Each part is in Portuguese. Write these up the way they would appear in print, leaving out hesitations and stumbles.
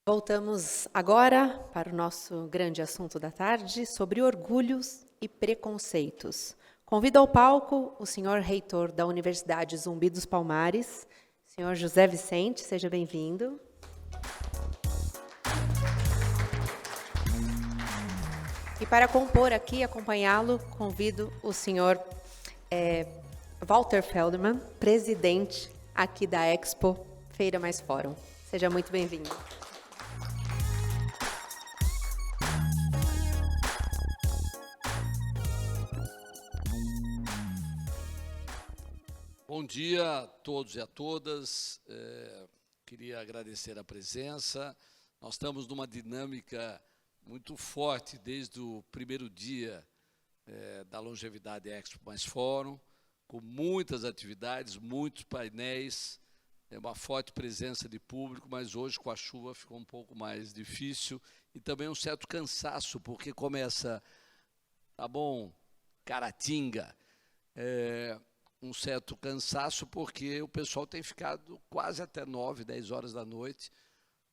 Voltamos agora para o nosso grande assunto da tarde, sobre orgulhos e preconceitos. Convido ao palco o senhor reitor da Universidade Zumbi dos Palmares, senhor José Vicente, seja bem-vindo. E para compor aqui, acompanhá-lo, convido o senhor Walter Feldman, presidente aqui da Expo Feira Mais Fórum. Seja muito bem-vindo. Bom dia a todos e a todas. Queria agradecer a presença. Nós estamos numa dinâmica muito forte desde o primeiro dia da Longevidade Expo Mais Fórum, com muitas atividades, muitos painéis, uma forte presença de público, mas hoje com a chuva ficou um pouco mais difícil e também um certo cansaço, porque começa, tá bom, Caratinga, um certo cansaço, porque o pessoal tem ficado quase até 9, 10 horas da noite.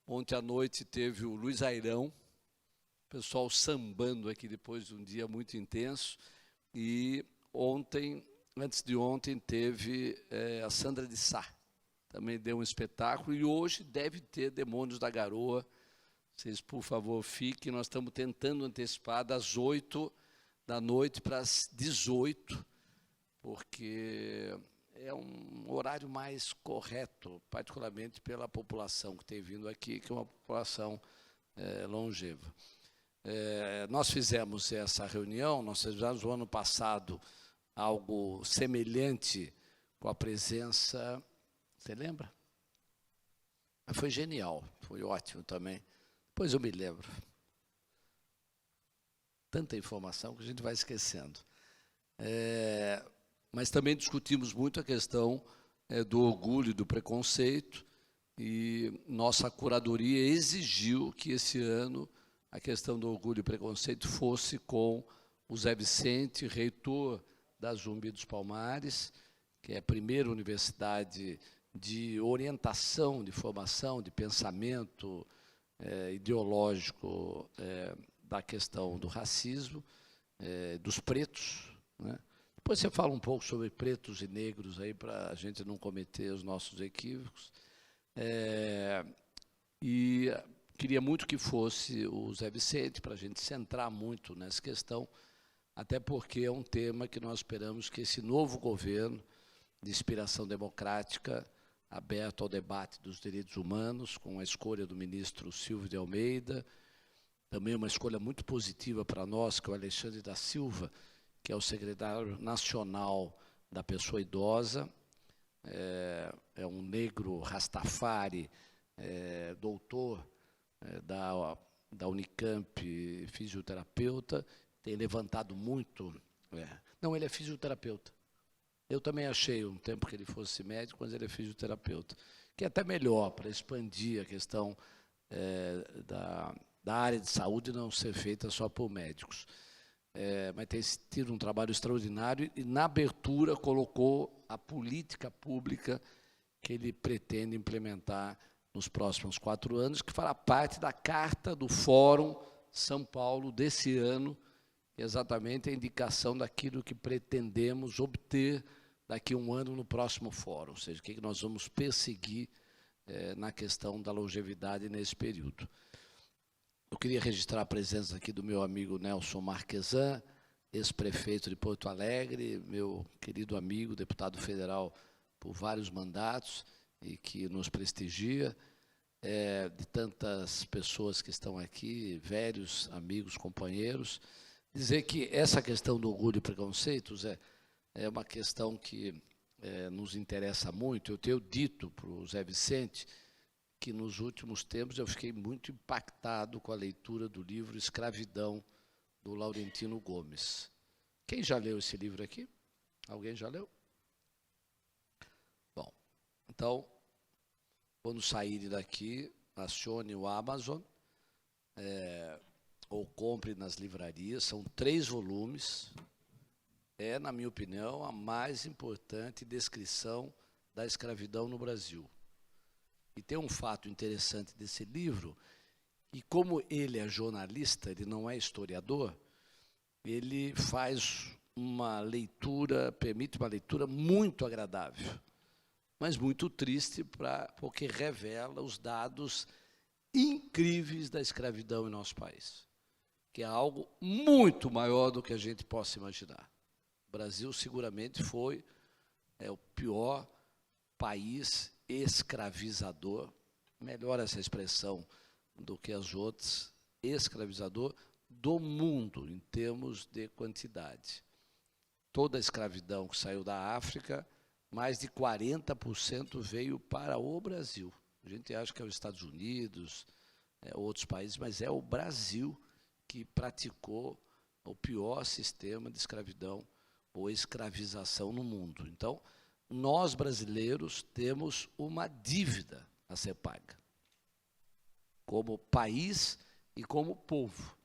Ontem à noite teve o Luiz Airão, o pessoal sambando aqui depois de um dia muito intenso. E ontem, antes de ontem, teve a Sandra de Sá, também deu um espetáculo. E hoje deve ter Demônios da Garoa. Vocês, por favor, fiquem. Nós estamos tentando antecipar das 8 da noite para as 18, porque é um horário mais correto, particularmente pela população que tem vindo aqui, que é uma população longeva. Nós fizemos essa reunião, nós fizemos no ano passado algo semelhante com a presença, você lembra? Foi genial, foi ótimo também. Depois eu me lembro. Tanta informação que a gente vai esquecendo. Mas também discutimos muito a questão do orgulho e do preconceito, e nossa curadoria exigiu que esse ano a questão do orgulho e preconceito fosse com o Zé Vicente, reitor da Zumbi dos Palmares, que é a primeira universidade de orientação, de formação, de pensamento ideológico da questão do racismo, dos pretos, né? Depois você fala um pouco sobre pretos e negros aí para a gente não cometer os nossos equívocos. E queria muito que fosse o Zé Vicente, para a gente centrar muito nessa questão, até porque é um tema que nós esperamos que esse novo governo de inspiração democrática, aberto ao debate dos direitos humanos, com a escolha do ministro Silvio de Almeida, também uma escolha muito positiva para nós, que é o Alexandre da Silva, que é o secretário nacional da pessoa idosa, é um negro Rastafari, doutor da Unicamp, fisioterapeuta, tem levantado muito. Não, ele é fisioterapeuta. Eu também achei um tempo que ele fosse médico, mas ele é fisioterapeuta, que é até melhor para expandir a questão da área de saúde não ser feita só por médicos. Mas tem tido um trabalho extraordinário e, na abertura, colocou a política pública que ele pretende implementar nos próximos 4 anos, que fará parte da Carta do Fórum São Paulo desse ano, que é exatamente a indicação daquilo que pretendemos obter daqui a um ano no próximo fórum, ou seja, o que nós vamos perseguir na questão da longevidade nesse período. Eu queria registrar a presença aqui do meu amigo Nelson Marquesan, ex-prefeito de Porto Alegre, meu querido amigo, deputado federal por vários mandatos e que nos prestigia, de tantas pessoas que estão aqui, velhos amigos, companheiros. Dizer que essa questão do orgulho e preconceitos é uma questão que nos interessa muito. Eu tenho dito para o Zé Vicente que nos últimos tempos eu fiquei muito impactado com a leitura do livro Escravidão, do Laurentino Gomes. Quem já leu esse livro aqui? Alguém já leu? Bom, então, quando saírem daqui, acione o Amazon, ou compre nas livrarias. São 3 volumes. É, na minha opinião, a mais importante descrição da escravidão no Brasil. E tem um fato interessante desse livro, E como ele é jornalista, ele não é historiador, ele faz uma leitura, permite uma leitura muito agradável, mas muito triste, porque revela os dados incríveis da escravidão em nosso país, que é algo muito maior do que a gente possa imaginar. O Brasil seguramente foi o pior país escravizador, melhor essa expressão do que as outras, escravizador do mundo, em termos de quantidade. Toda a escravidão que saiu da África, mais de 40% veio para o Brasil. A gente acha que é os Estados Unidos, outros países, mas é o Brasil que praticou o pior sistema de escravidão ou escravização no mundo. Então, nós brasileiros temos uma dívida a ser paga, como país e como povo.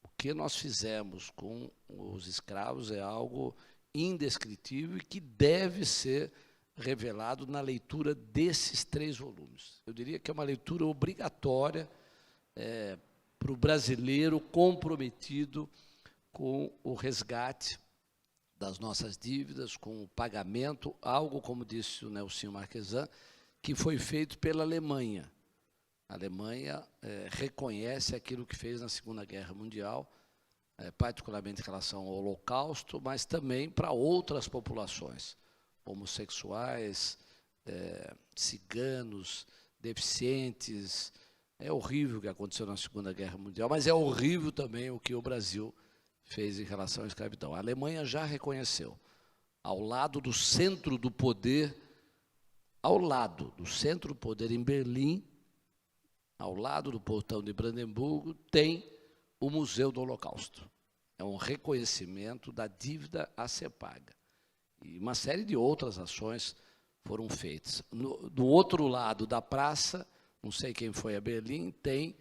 O que nós fizemos com os escravos é algo indescritível e que deve ser revelado na leitura desses 3 volumes. Eu diria que é uma leitura obrigatória para o brasileiro comprometido com o resgate das nossas dívidas, com o pagamento, algo, como disse o Nelsinho Marquesan, que foi feito pela Alemanha. A Alemanha reconhece aquilo que fez na Segunda Guerra Mundial, particularmente em relação ao Holocausto, mas também para outras populações, homossexuais, ciganos, deficientes. É horrível o que aconteceu na Segunda Guerra Mundial, mas é horrível também o que o Brasil fez em relação à escravidão. A Alemanha já reconheceu, ao lado do centro do poder, em Berlim, ao lado do portão de Brandemburgo, tem o Museu do Holocausto. É um reconhecimento da dívida a ser paga. E uma série de outras ações foram feitas. Do outro lado da praça, não sei quem foi a Berlim, tem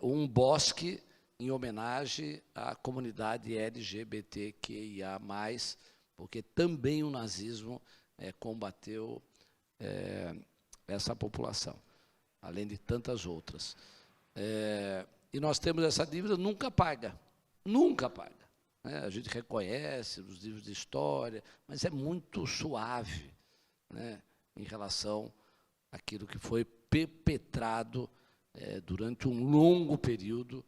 um bosque em homenagem à comunidade LGBTQIA+, porque também o nazismo combateu essa população, além de tantas outras. E nós temos essa dívida nunca paga, né? A gente reconhece os livros de história, mas é muito suave, né, em relação àquilo que foi perpetrado durante um longo período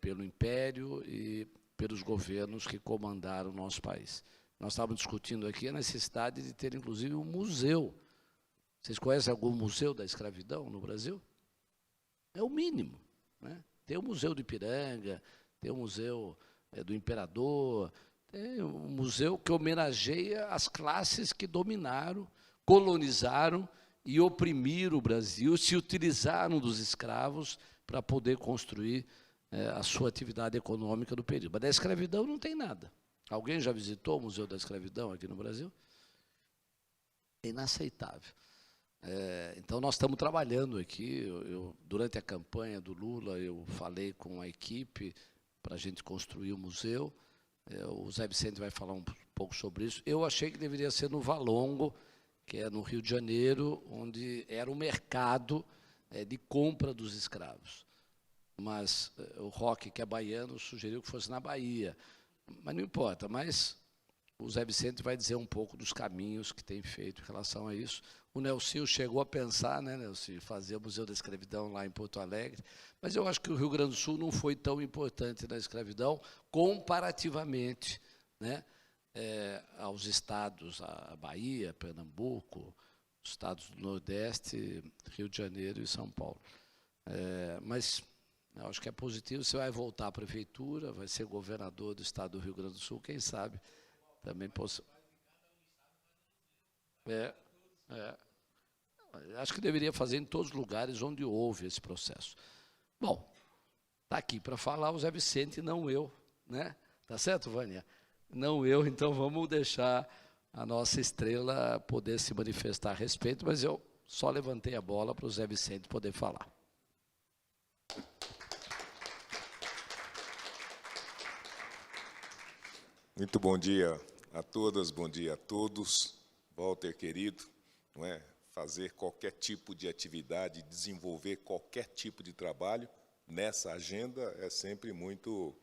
pelo Império e pelos governos que comandaram o nosso país. Nós estávamos discutindo aqui a necessidade de ter, inclusive, um museu. Vocês conhecem algum museu da escravidão no Brasil? É o mínimo, né? Tem o Museu do Ipiranga, tem o Museu do Imperador, tem um museu que homenageia as classes que dominaram, colonizaram e oprimiram o Brasil, se utilizaram dos escravos para poder construir a sua atividade econômica do período. Mas da escravidão não tem nada. Alguém já visitou o Museu da Escravidão aqui no Brasil? É inaceitável. Então, nós estamos trabalhando aqui. Durante a campanha do Lula, eu falei com a equipe para a gente construir o museu. O Zé Vicente vai falar um pouco sobre isso. Eu achei que deveria ser no Valongo, que é no Rio de Janeiro, onde era o mercado de compra dos escravos. Mas o Roque, que é baiano, sugeriu que fosse na Bahia. Mas não importa, mas o Zé Vicente vai dizer um pouco dos caminhos que tem feito em relação a isso. O Nelsinho chegou a pensar, né, Nelsinho, fazer o Museu da Escravidão lá em Porto Alegre, mas eu acho que o Rio Grande do Sul não foi tão importante na escravidão comparativamente, né, aos estados, a Bahia, Pernambuco, os estados do Nordeste, Rio de Janeiro e São Paulo. Mas eu acho que é positivo. Você vai voltar à prefeitura, vai ser governador do estado do Rio Grande do Sul, quem sabe também possa... Acho que deveria fazer em todos os lugares onde houve esse processo. Bom, está aqui para falar o Zé Vicente, não eu, né? Tá certo, Vânia? Não eu, então vamos deixar a nossa estrela poder se manifestar a respeito, mas eu só levantei a bola para o Zé Vicente poder falar. Muito bom dia a todas, bom dia a todos. Walter, querido, fazer qualquer tipo de atividade, desenvolver qualquer tipo de trabalho, nessa agenda é sempre muito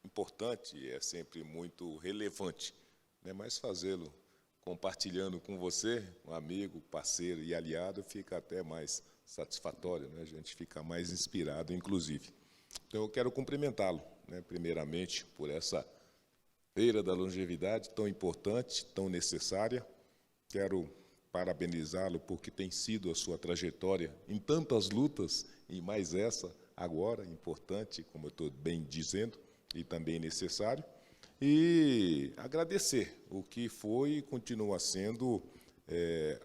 importante, é sempre muito relevante, né? Mas fazê-lo compartilhando com você, um amigo, parceiro e aliado, fica até mais satisfatório, né? A gente fica mais inspirado, inclusive. Então, eu quero cumprimentá-lo, né, primeiramente, por essa Feira da Longevidade tão importante, tão necessária. Quero parabenizá-lo porque tem sido a sua trajetória em tantas lutas, e mais essa agora, importante, como eu estou bem dizendo, e também necessário. E agradecer o que foi e continua sendo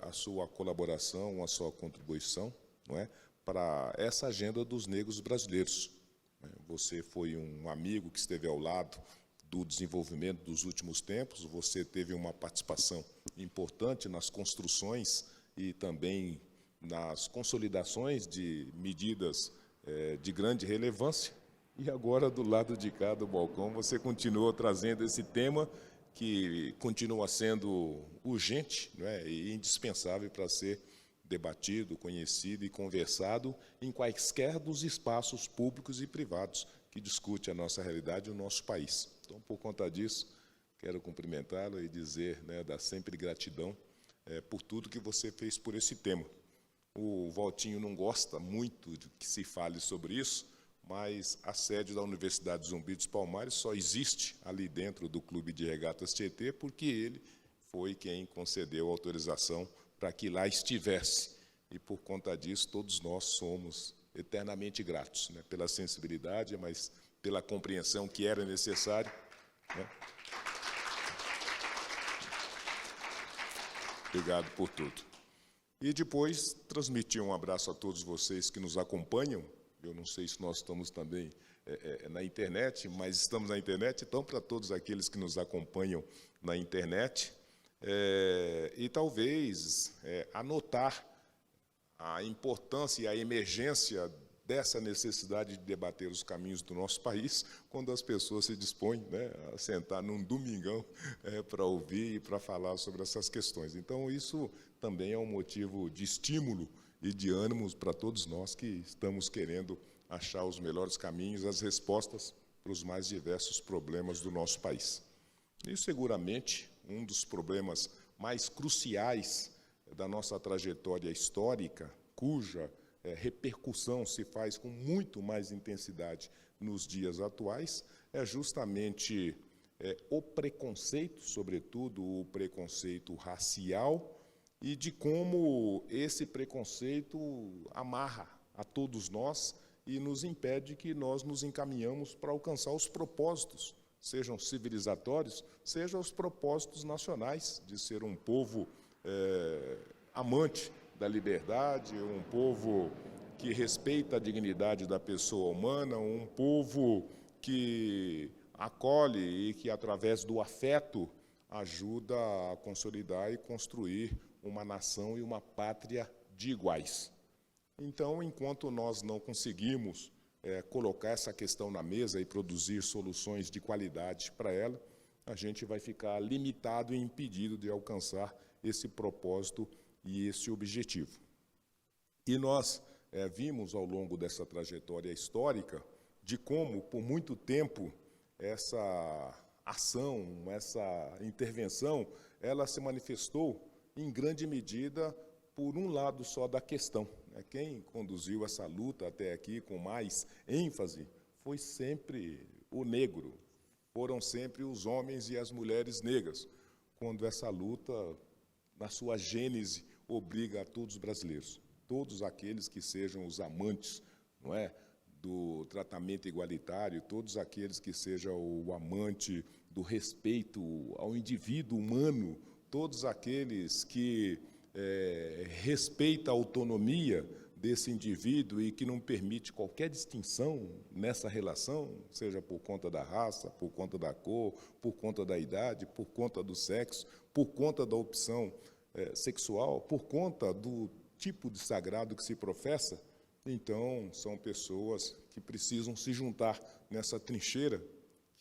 a sua colaboração, a sua contribuição, não é, para essa agenda dos negros brasileiros. Você foi um amigo que esteve ao lado do desenvolvimento dos últimos tempos, você teve uma participação importante nas construções e também nas consolidações de medidas de grande relevância. E agora, do lado de cá do balcão, você continuou trazendo esse tema que continua sendo urgente, né, e indispensável para ser debatido, conhecido e conversado em quaisquer dos espaços públicos e privados que discute a nossa realidade e o nosso país. Então, por conta disso, quero cumprimentá-lo e dizer, né, dar sempre gratidão por tudo que você fez por esse tema. O Valtinho não gosta muito de que se fale sobre isso, mas a sede da Universidade Zumbi dos Palmares só existe ali dentro do Clube de Regatas Tietê porque ele foi quem concedeu a autorização para que lá estivesse. E, por conta disso, todos nós somos eternamente gratos, né, pela sensibilidade, mas pela compreensão que era necessário, né? Obrigado por tudo. E depois, transmitir um abraço a todos vocês que nos acompanham. Eu não sei se nós estamos também na internet, mas estamos na internet, então, para todos aqueles que nos acompanham na internet, e talvez anotar a importância e a emergência dessa necessidade de debater os caminhos do nosso país, quando as pessoas se dispõem, né, a sentar num domingão para ouvir e para falar sobre essas questões. Então, isso também é um motivo de estímulo e de ânimos para todos nós que estamos querendo achar os melhores caminhos, as respostas para os mais diversos problemas do nosso país. E, seguramente, um dos problemas mais cruciais da nossa trajetória histórica, cuja repercussão se faz com muito mais intensidade nos dias atuais, é justamente o preconceito, sobretudo o preconceito racial, e de como esse preconceito amarra a todos nós e nos impede que nós nos encaminhamos para alcançar os propósitos, sejam civilizatórios, sejam os propósitos nacionais, de ser um povo amante da liberdade, um povo que respeita a dignidade da pessoa humana, um povo que acolhe e que, através do afeto, ajuda a consolidar e construir uma nação e uma pátria de iguais. Então, enquanto nós não conseguimos colocar essa questão na mesa e produzir soluções de qualidade para ela, a gente vai ficar limitado e impedido de alcançar esse propósito e esse objetivo. E nós vimos ao longo dessa trajetória histórica de como, por muito tempo, essa ação, essa intervenção, ela se manifestou em grande medida por um lado só da questão. Quem conduziu essa luta até aqui com mais ênfase foi sempre o negro, foram sempre os homens e as mulheres negras, quando essa luta, na sua gênese, obriga a todos os brasileiros, todos aqueles que sejam os amantes, não é, do tratamento igualitário, todos aqueles que sejam o amante do respeito ao indivíduo humano, todos aqueles que respeita a autonomia desse indivíduo e que não permite qualquer distinção nessa relação, seja por conta da raça, por conta da cor, por conta da idade, por conta do sexo, por conta da opção sexual, por conta do tipo de sagrado que se professa. Então, são pessoas que precisam se juntar nessa trincheira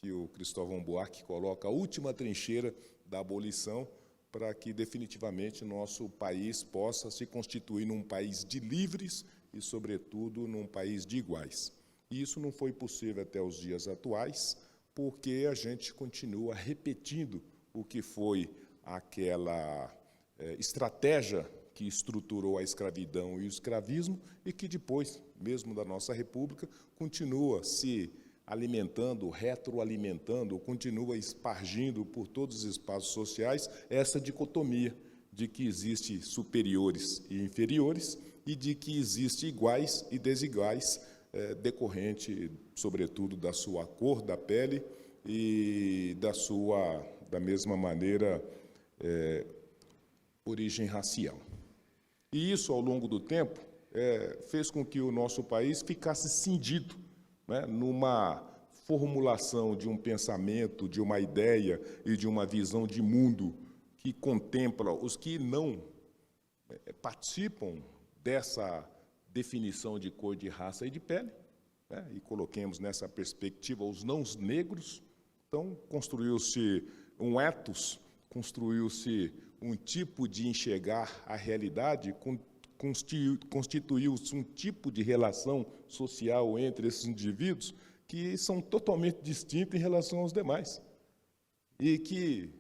que o Cristóvão Buarque coloca, a última trincheira da abolição, para que definitivamente nosso país possa se constituir num país de livres e, sobretudo, num país de iguais. E isso não foi possível até os dias atuais, porque a gente continua repetindo o que foi aquela estratégia que estruturou a escravidão e o escravismo e que depois, mesmo da nossa República, continua se alimentando, retroalimentando, continua espargindo por todos os espaços sociais essa dicotomia de que existe superiores e inferiores e de que existe iguais e desiguais, decorrente, sobretudo, da sua cor da pele e da mesma maneira, origem racial. E isso, ao longo do tempo, fez com que o nosso país ficasse cindido, né, numa formulação de um pensamento, de uma ideia e de uma visão de mundo que contempla os que não participam dessa definição de cor, de raça e de pele, né, e coloquemos nessa perspectiva os não negros. Então, construiu-se um ethos, construiu-se um tipo de enxergar a realidade, constituiu-se um tipo de relação social entre esses indivíduos que são totalmente distintos em relação aos demais. E que,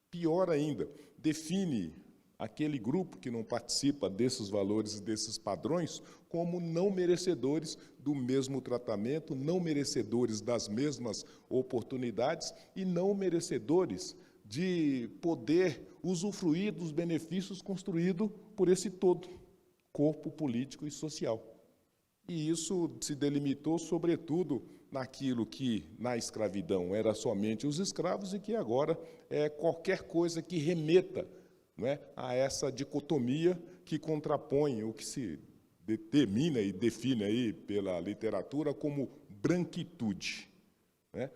pior ainda, define aquele grupo que não participa desses valores e desses padrões como não merecedores do mesmo tratamento, não merecedores das mesmas oportunidades e não merecedores de poder usufruir dos benefícios construídos por esse todo, corpo político e social. E isso se delimitou, sobretudo, naquilo que, na escravidão, era somente os escravos e que agora é qualquer coisa que remeta, não é, a essa dicotomia que contrapõe o que se determina e define aí pela literatura como branquitude, né?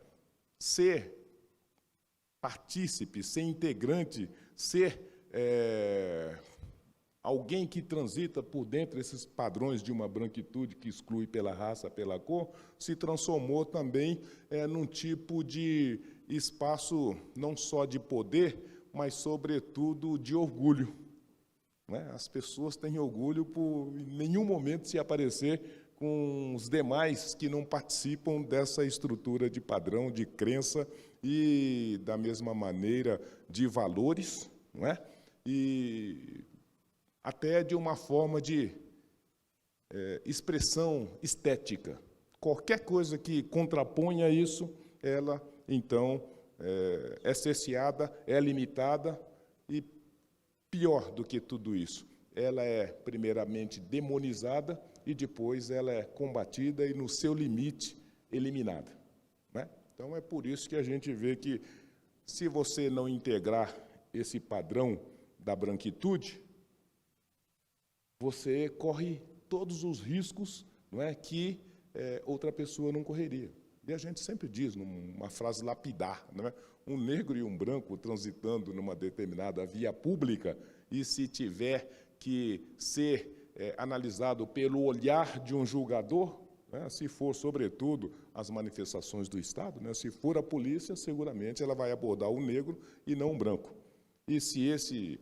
Ser partícipe, ser integrante, ser alguém que transita por dentro desses padrões de uma branquitude que exclui pela raça, pela cor, se transformou também num tipo de espaço não só de poder, mas, sobretudo, de orgulho. Né? As pessoas têm orgulho por, em nenhum momento, se aparecer com os demais que não participam dessa estrutura de padrão, de crença e, da mesma maneira, de valores, não é? E até de uma forma de expressão estética. Qualquer coisa que contraponha isso, ela, então, é cerceada, é limitada e, pior do que tudo isso, ela é, primeiramente, demonizada e, depois, ela é combatida e, no seu limite, eliminada. Né? Então, é por isso que a gente vê que, se você não integrar esse padrão da branquitude, você corre todos os riscos, não é, que outra pessoa não correria. E a gente sempre diz, numa frase lapidar, não é, um negro e um branco transitando numa determinada via pública, e se tiver que ser analisado pelo olhar de um julgador, né, se for, sobretudo, as manifestações do Estado, né, se for a polícia, seguramente ela vai abordar o negro e não o branco. E se esse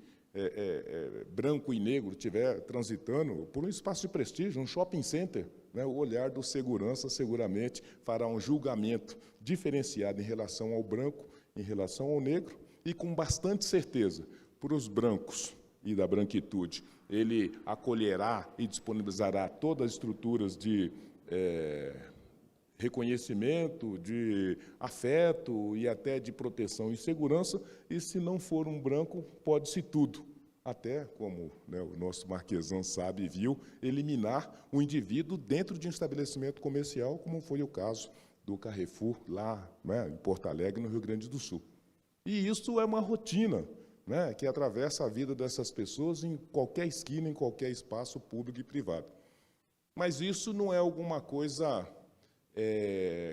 branco e negro estiver transitando por um espaço de prestígio, um shopping center, né, o olhar do segurança seguramente fará um julgamento diferenciado em relação ao branco, em relação ao negro, e com bastante certeza, para os brancos e da branquitude, ele acolherá e disponibilizará todas as estruturas de reconhecimento, de afeto e até de proteção e segurança, e se não for um branco, pode-se tudo. Até, como, né, o nosso Marquesan sabe e viu, eliminar o indivíduo dentro de um estabelecimento comercial, como foi o caso do Carrefour, lá, né, em Porto Alegre, no Rio Grande do Sul. E isso é uma rotina, né, que atravessa a vida dessas pessoas em qualquer esquina, em qualquer espaço público e privado. Mas isso não é alguma coisa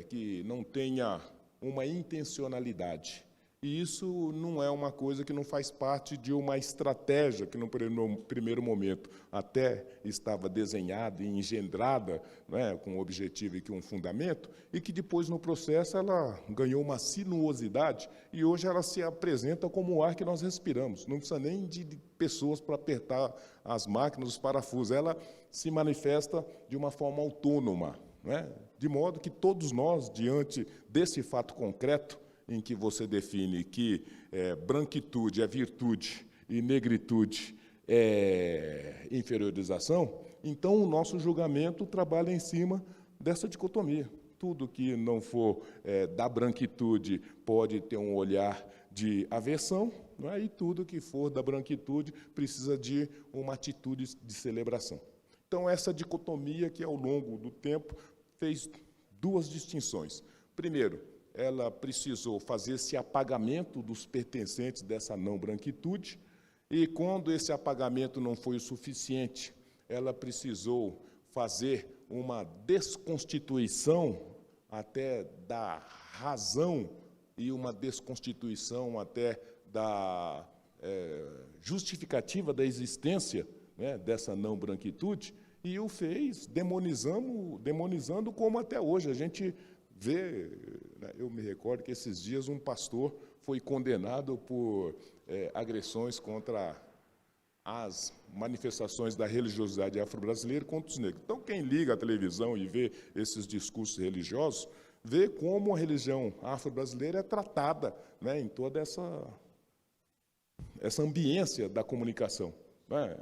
que não tenha uma intencionalidade. E isso não é uma coisa que não faz parte de uma estratégia que, no primeiro momento, até estava desenhada e engendrada, né, com um objetivo e com um fundamento, e que depois, no processo, ela ganhou uma sinuosidade e hoje ela se apresenta como o ar que nós respiramos. Não precisa nem de pessoas para apertar as máquinas, os parafusos. Ela se manifesta de uma forma autônoma, né? De modo que todos nós, diante desse fato concreto, em que você define que branquitude é virtude e negritude é inferiorização, então o nosso julgamento trabalha em cima dessa dicotomia. Tudo que não for da branquitude pode ter um olhar de aversão, não é? E tudo que for da branquitude precisa de uma atitude de celebração. Então, essa dicotomia que, ao longo do tempo, fez duas distinções. Primeiro, ela precisou fazer esse apagamento dos pertencentes dessa não branquitude, e, quando esse apagamento não foi o suficiente, ela precisou fazer uma desconstituição até da razão e uma desconstituição até da justificativa da existência, né, dessa não branquitude, e o fez demonizando como até hoje. A gente vê, né, eu me recordo que esses dias um pastor foi condenado por agressões contra as manifestações da religiosidade afro-brasileira contra os negros. Então, quem liga a televisão e vê esses discursos religiosos, vê como a religião afro-brasileira é tratada, né, em toda essa ambiência da comunicação, né?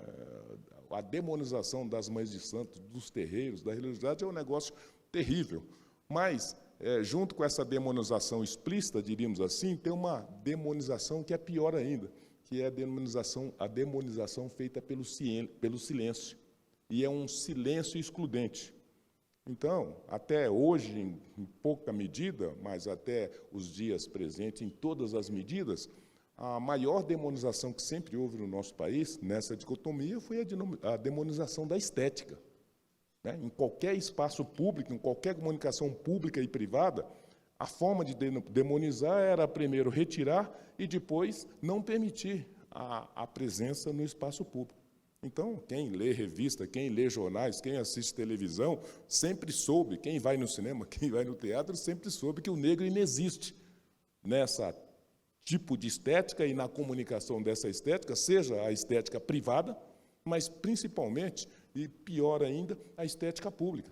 A demonização das mães de santos, dos terreiros, da religiosidade é um negócio terrível. Mas, junto com essa demonização explícita, diríamos assim, tem uma demonização que é pior ainda, que é a demonização feita pelo silêncio. E é um silêncio excludente. Então, até hoje, em pouca medida, mas até os dias presentes, em todas as medidas, a maior demonização que sempre houve no nosso país, nessa dicotomia, foi a demonização da estética, né? Em qualquer espaço público, em qualquer comunicação pública e privada, a forma de demonizar era, primeiro, retirar e, depois, não permitir a presença no espaço público. Então, quem lê revista, quem lê jornais, quem assiste televisão, sempre soube, quem vai no cinema, quem vai no teatro, sempre soube que o negro inexiste nessa tipo de estética e na comunicação dessa estética, seja a estética privada, mas principalmente, e pior ainda, a estética pública.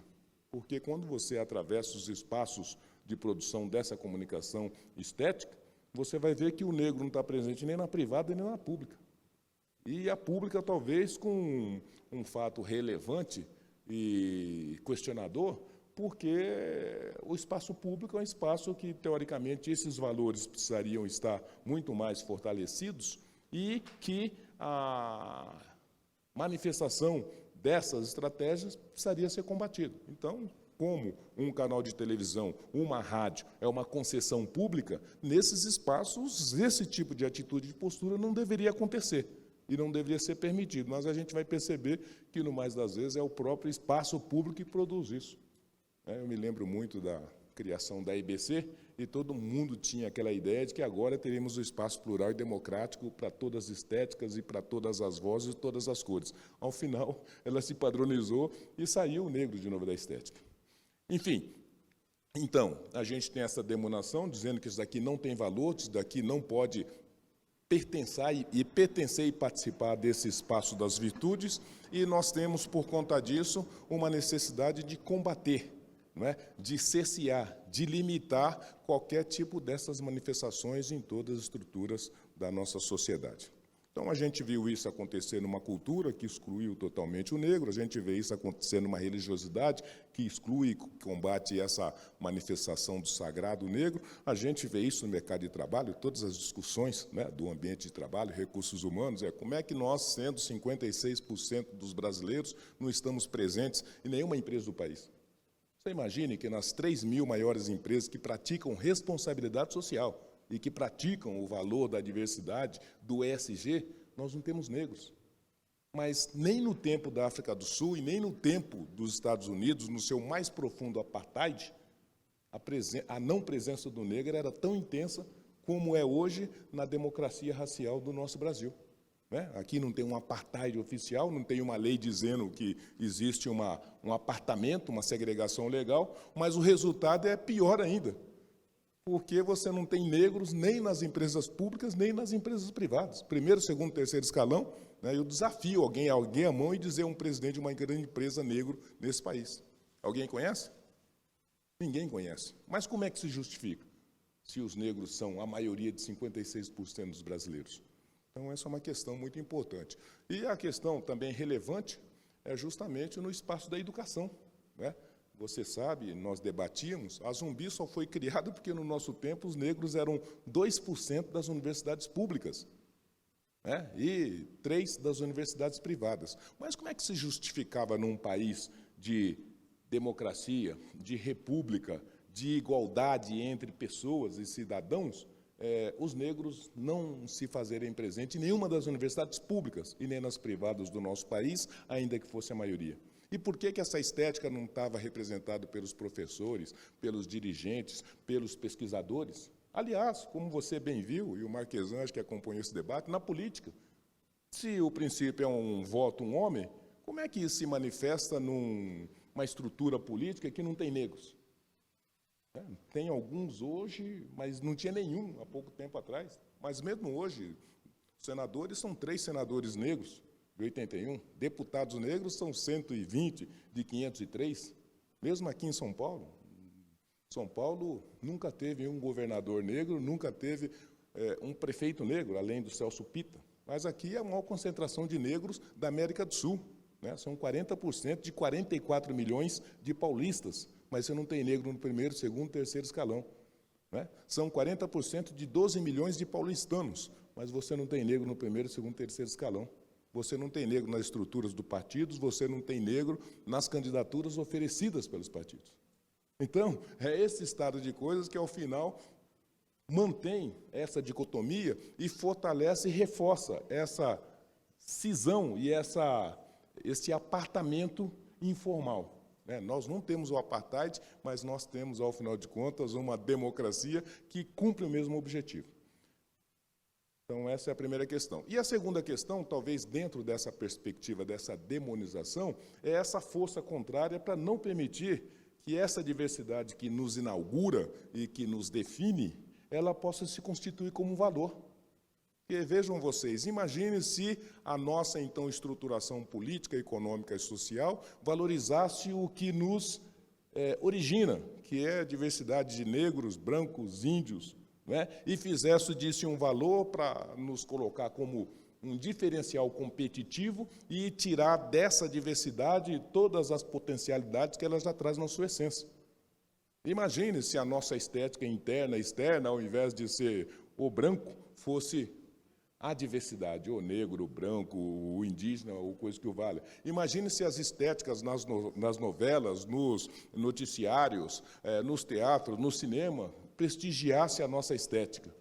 Porque quando você atravessa os espaços de produção dessa comunicação estética, você vai ver que o negro não está presente nem na privada nem na pública. E a pública, talvez, com um fato relevante e questionador, porque o espaço público é um espaço que, teoricamente, esses valores precisariam estar muito mais fortalecidos e que a manifestação dessas estratégias precisaria ser combatida. Então, como um canal de televisão, uma rádio, é uma concessão pública, nesses espaços, esse tipo de atitude de postura não deveria acontecer e não deveria ser permitido. Mas a gente vai perceber que, no mais das vezes, é o próprio espaço público que produz isso. Eu me lembro muito da criação da IBC, e todo mundo tinha aquela ideia de que agora teríamos o espaço plural e democrático para todas as estéticas e para todas as vozes e todas as cores. Ao final, ela se padronizou e saiu o negro de novo da estética. Enfim, então, a gente tem essa demonação, dizendo que isso daqui não tem valor, isso daqui não pode pertencer e participar desse espaço das virtudes, e nós temos, por conta disso, uma necessidade de combater, não é? De cercear, de limitar qualquer tipo dessas manifestações em todas as estruturas da nossa sociedade. Então, a gente viu isso acontecer numa cultura que excluiu totalmente o negro, a gente vê isso acontecer numa religiosidade que exclui e combate essa manifestação do sagrado negro, a gente vê isso no mercado de trabalho, todas as discussões, né, do ambiente de trabalho, recursos humanos, como é que nós, sendo 56% dos brasileiros, não estamos presentes em nenhuma empresa do país. Você imagine que nas 3.000 maiores empresas que praticam responsabilidade social e que praticam o valor da diversidade, do ESG, nós não temos negros. Mas nem no tempo da África do Sul e nem no tempo dos Estados Unidos, no seu mais profundo apartheid, a não presença do negro era tão intensa como é hoje na democracia racial do nosso Brasil. Aqui não tem um apartheid oficial, não tem uma lei dizendo que existe um apartamento, uma segregação legal, mas o resultado é pior ainda, porque você não tem negros nem nas empresas públicas, nem nas empresas privadas. Primeiro, segundo, terceiro escalão, né? Eu desafio alguém a erguer a mão e dizer um presidente de uma grande empresa negro nesse país. Alguém conhece? Ninguém conhece. Mas como é que se justifica, se os negros são a maioria de 56% dos brasileiros? Então, essa é uma questão muito importante. E a questão também relevante é justamente no espaço da educação, né? Você sabe, nós debatíamos, a Zumbi só foi criada porque, no nosso tempo, os negros eram 2% das universidades públicas, né? E 3% das universidades privadas. Mas como é que se justificava num país de democracia, de república, de igualdade entre pessoas e cidadãos, os negros não se fazerem presente em nenhuma das universidades públicas e nem nas privadas do nosso país, ainda que fosse a maioria? E por que essa estética não estava representada pelos professores, pelos dirigentes, pelos pesquisadores? Aliás, como você bem viu, e o Marquesan, acho que acompanhou esse debate, na política, se o princípio é um voto, um homem, como é que isso se manifesta numa estrutura política que não tem negros? Tem alguns hoje, mas não tinha nenhum há pouco tempo atrás. Mas mesmo hoje, senadores são 3 senadores negros, de 81. Deputados negros são 120, de 503. Mesmo aqui em São Paulo. São Paulo nunca teve um governador negro, nunca teve um prefeito negro, além do Celso Pitta. Mas aqui é a maior concentração de negros da América do Sul, né? São 40% de 44 milhões de paulistas, mas você não tem negro no primeiro, segundo, terceiro escalão, né? São 40% de 12 milhões de paulistanos, mas você não tem negro no primeiro, segundo, terceiro escalão. Você não tem negro nas estruturas dos partidos, você não tem negro nas candidaturas oferecidas pelos partidos. Então, é esse estado de coisas que, ao final, mantém essa dicotomia e fortalece e reforça essa cisão e esse apartamento informal, né? Nós não temos o apartheid, mas nós temos, ao final de contas, uma democracia que cumpre o mesmo objetivo. Então, essa é a primeira questão. E a segunda questão, talvez dentro dessa perspectiva, dessa demonização, é essa força contrária para não permitir que essa diversidade que nos inaugura e que nos define, ela possa se constituir como um valor. Porque, vejam vocês, imagine se a nossa, então, estruturação política, econômica e social valorizasse o que nos origina, que é a diversidade de negros, brancos, índios, né? E fizesse disso um valor para nos colocar como um diferencial competitivo e tirar dessa diversidade todas as potencialidades que ela já traz na sua essência. Imagine se a nossa estética interna e externa, ao invés de ser o branco, fosse a diversidade, o negro, o branco, o indígena, ou coisa que o valha. Imagine se as estéticas nas novelas, nos noticiários, nos teatros, no cinema, prestigiasse a nossa estética.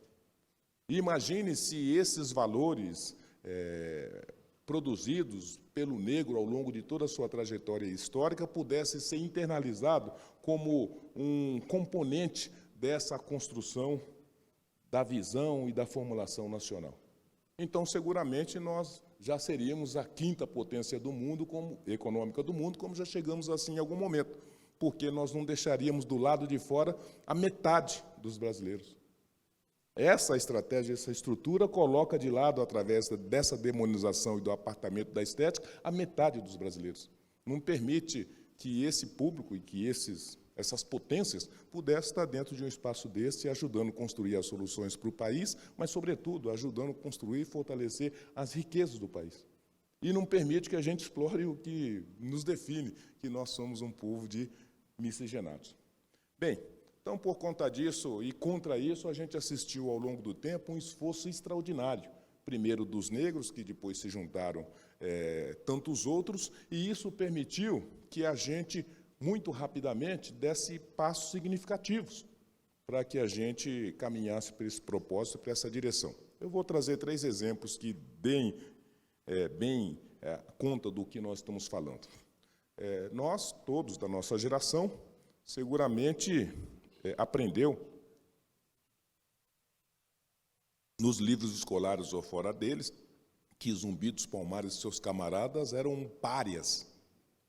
Imagine se esses valores produzidos pelo negro ao longo de toda a sua trajetória histórica pudessem ser internalizados como um componente dessa construção da visão e da formulação nacional. Então, seguramente, nós já seríamos a 5ª potência do mundo, econômica do mundo, como já chegamos assim em algum momento, porque nós não deixaríamos do lado de fora a metade dos brasileiros. Essa estratégia, essa estrutura, coloca de lado, através dessa demonização e do apartamento da estética, a metade dos brasileiros. Não permite que esse público e que essas potências pudessem estar dentro de um espaço desse, ajudando a construir as soluções para o país, mas, sobretudo, ajudando a construir e fortalecer as riquezas do país. E não permite que a gente explore o que nos define, que nós somos um povo de miscigenados. Bem, então, por conta disso e contra isso, a gente assistiu, ao longo do tempo, um esforço extraordinário. Primeiro dos negros, que depois se juntaram tantos outros, e isso permitiu que a gente, muito rapidamente, desse passos significativos para que a gente caminhasse para esse propósito, para essa direção. Eu vou trazer 3 exemplos que deem bem conta do que nós estamos falando. Nós, todos da nossa geração, seguramente aprendeu nos livros escolares ou fora deles que Zumbi dos Palmares e seus camaradas eram párias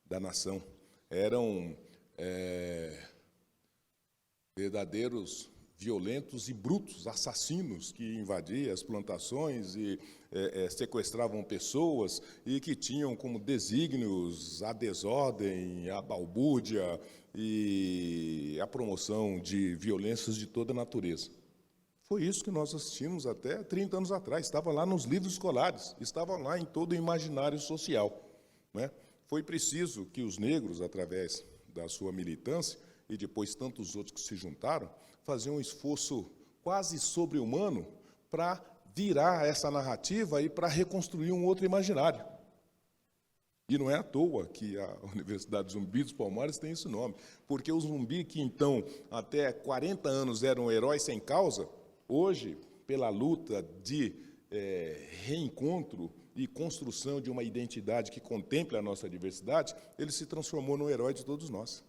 da nação, eram verdadeiros violentos e brutos, assassinos que invadiam as plantações e sequestravam pessoas e que tinham como desígnios a desordem, a balbúrdia e a promoção de violências de toda natureza. Foi isso que nós assistimos até 30 anos atrás, estava lá nos livros escolares, estava lá em todo o imaginário social, né? Foi preciso que os negros, através da sua militância, e depois tantos outros que se juntaram, faziam um esforço quase sobre-humano para virar essa narrativa e para reconstruir um outro imaginário. E não é à toa que a Universidade Zumbi dos Palmares tem esse nome, porque o zumbi que, então, até 40 anos era um herói sem causa, hoje, pela luta de reencontro e construção de uma identidade que contemple a nossa diversidade, ele se transformou no herói de todos nós.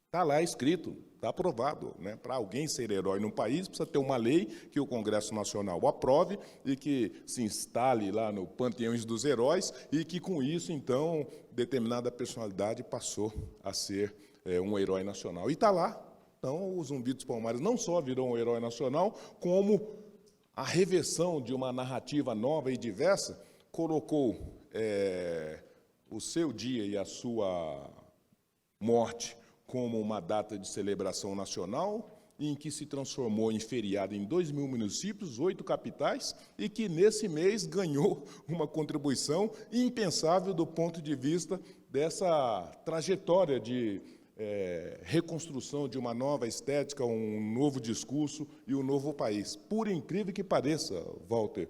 Está lá escrito, está aprovado, né? Para alguém ser herói num país, precisa ter uma lei que o Congresso Nacional aprove e que se instale lá no panteão dos heróis e que, com isso, então, determinada personalidade passou a ser um herói nacional. E está lá. Então, o Zumbi dos Palmares não só virou um herói nacional, como a reversão de uma narrativa nova e diversa colocou o seu dia e a sua morte como uma data de celebração nacional, em que se transformou em feriado em 2.000 municípios, 8 capitais, e que, nesse mês, ganhou uma contribuição impensável do ponto de vista dessa trajetória de reconstrução de uma nova estética, um novo discurso e um novo país. Por incrível que pareça, Walter,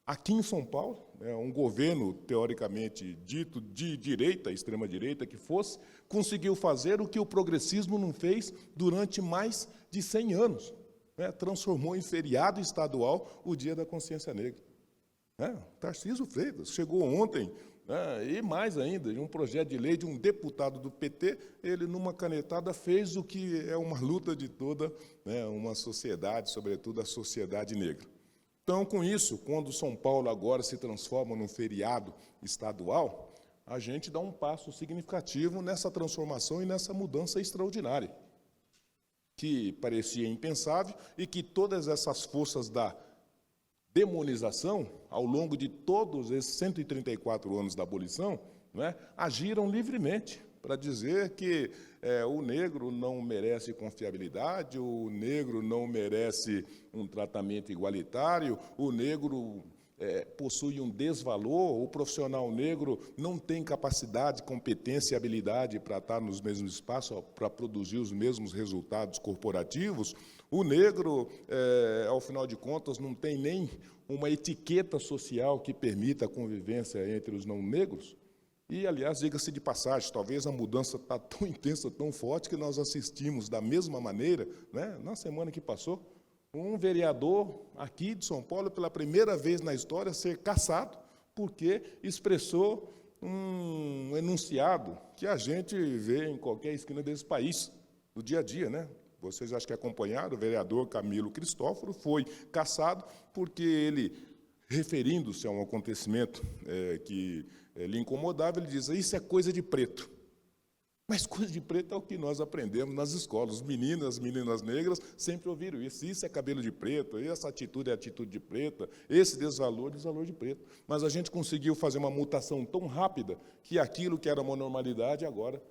aqui em São Paulo, um governo, teoricamente dito, de direita, extrema-direita que fosse, conseguiu fazer o que o progressismo não fez durante mais de 100 anos. Transformou em feriado estadual o Dia da Consciência Negra. Tarcísio Freitas chegou ontem, e mais ainda, de um projeto de lei de um deputado do PT, ele, numa canetada, fez o que é uma luta de toda uma sociedade, sobretudo a sociedade negra. Então, com isso, quando São Paulo agora se transforma num feriado estadual, a gente dá um passo significativo nessa transformação e nessa mudança extraordinária, que parecia impensável e que todas essas forças da demonização, ao longo de todos esses 134 anos da abolição, agiram livremente para dizer que o negro não merece confiabilidade, o negro não merece um tratamento igualitário, o negro possui um desvalor, o profissional negro não tem capacidade, competência e habilidade para estar nos mesmos espaços, para produzir os mesmos resultados corporativos. O negro, ao final de contas, não tem nem uma etiqueta social que permita a convivência entre os não negros. E, aliás, diga-se de passagem, talvez a mudança está tão intensa, tão forte, que nós assistimos da mesma maneira, na semana que passou, um vereador aqui de São Paulo, pela primeira vez na história, ser cassado porque expressou um enunciado que a gente vê em qualquer esquina desse país, no dia a dia, Vocês acho que acompanharam, o vereador Camilo Cristóforo foi cassado porque ele, referindo-se a um acontecimento que lhe incomodava, ele diz: isso é coisa de preto. Mas coisa de preto é o que nós aprendemos nas escolas. Os meninos, as meninas negras sempre ouviram isso. Isso é cabelo de preto, essa atitude é atitude de preta, esse desvalor de preto. Mas a gente conseguiu fazer uma mutação tão rápida que aquilo que era uma normalidade agora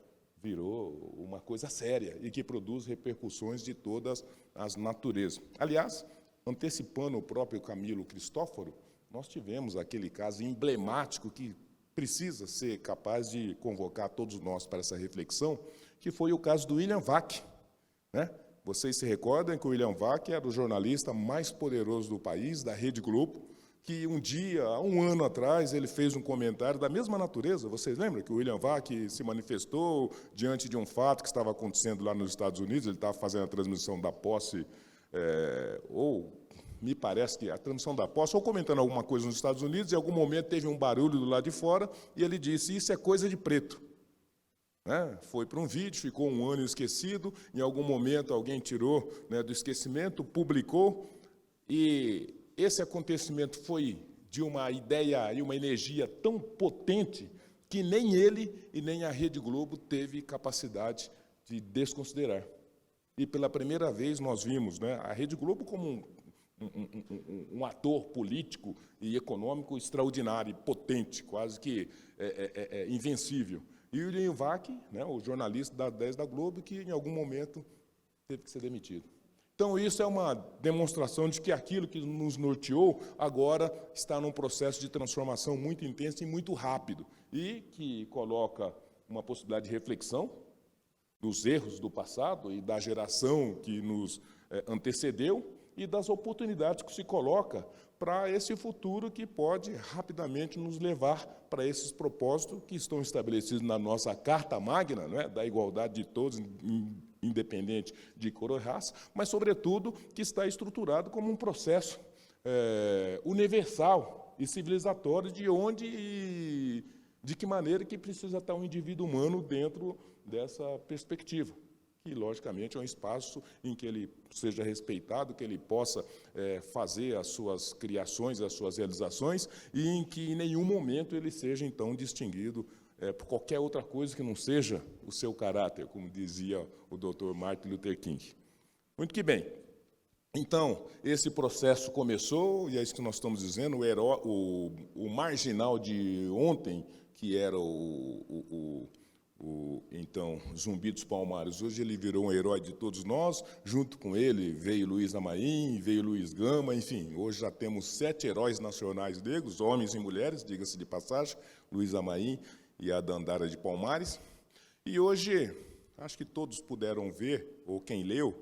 virou uma coisa séria e que produz repercussões de todas as naturezas. Aliás, antecipando o próprio Camilo Cristóforo, nós tivemos aquele caso emblemático que precisa ser capaz de convocar todos nós para essa reflexão, que foi o caso do William Vac. Vocês se recordam que o William Vac era o jornalista mais poderoso do país, da Rede Globo, que um dia, há um ano atrás, ele fez um comentário da mesma natureza. Vocês lembram que o William Vac se manifestou diante de um fato que estava acontecendo lá nos Estados Unidos, ele estava fazendo a transmissão da posse, me parece que a transmissão da posse, ou comentando alguma coisa nos Estados Unidos, e em algum momento teve um barulho do lado de fora, e ele disse: isso é coisa de preto. Foi para um vídeo, ficou um ano esquecido, em algum momento alguém tirou do esquecimento, publicou, e esse acontecimento foi de uma ideia e uma energia tão potente que nem ele e nem a Rede Globo teve capacidade de desconsiderar. E, pela primeira vez, nós vimos, né, a Rede Globo como um ator político e econômico extraordinário, potente, quase que invencível. E o William Vac, né, o jornalista da 10 da Globo, que, em algum momento, teve que ser demitido. Então, isso é uma demonstração de que aquilo que nos norteou agora está num processo de transformação muito intenso e muito rápido, e que coloca uma possibilidade de reflexão dos erros do passado e da geração que nos antecedeu e das oportunidades que se coloca para esse futuro que pode rapidamente nos levar para esses propósitos que estão estabelecidos na nossa Carta Magna, né, da igualdade de todos, independente de cor ou raça, mas, sobretudo, que está estruturado como um processo universal e civilizatório de que maneira que precisa estar um indivíduo humano dentro dessa perspectiva, que, logicamente, é um espaço em que ele seja respeitado, que ele possa fazer as suas criações, as suas realizações, e em que, em nenhum momento, ele seja, então, distinguido por qualquer outra coisa que não seja o seu caráter, como dizia o Dr. Martin Luther King. Muito que bem. Então, esse processo começou, e é isso que nós estamos dizendo, o marginal de ontem, que era então, Zumbi dos Palmares, hoje ele virou um herói de todos nós, junto com ele veio Luiz Amaim, veio Luiz Gama, enfim, hoje já temos 7 heróis nacionais negros, homens e mulheres, diga-se de passagem, Luiz Amaim e a Dandara de Palmares, e hoje, acho que todos puderam ver, ou quem leu,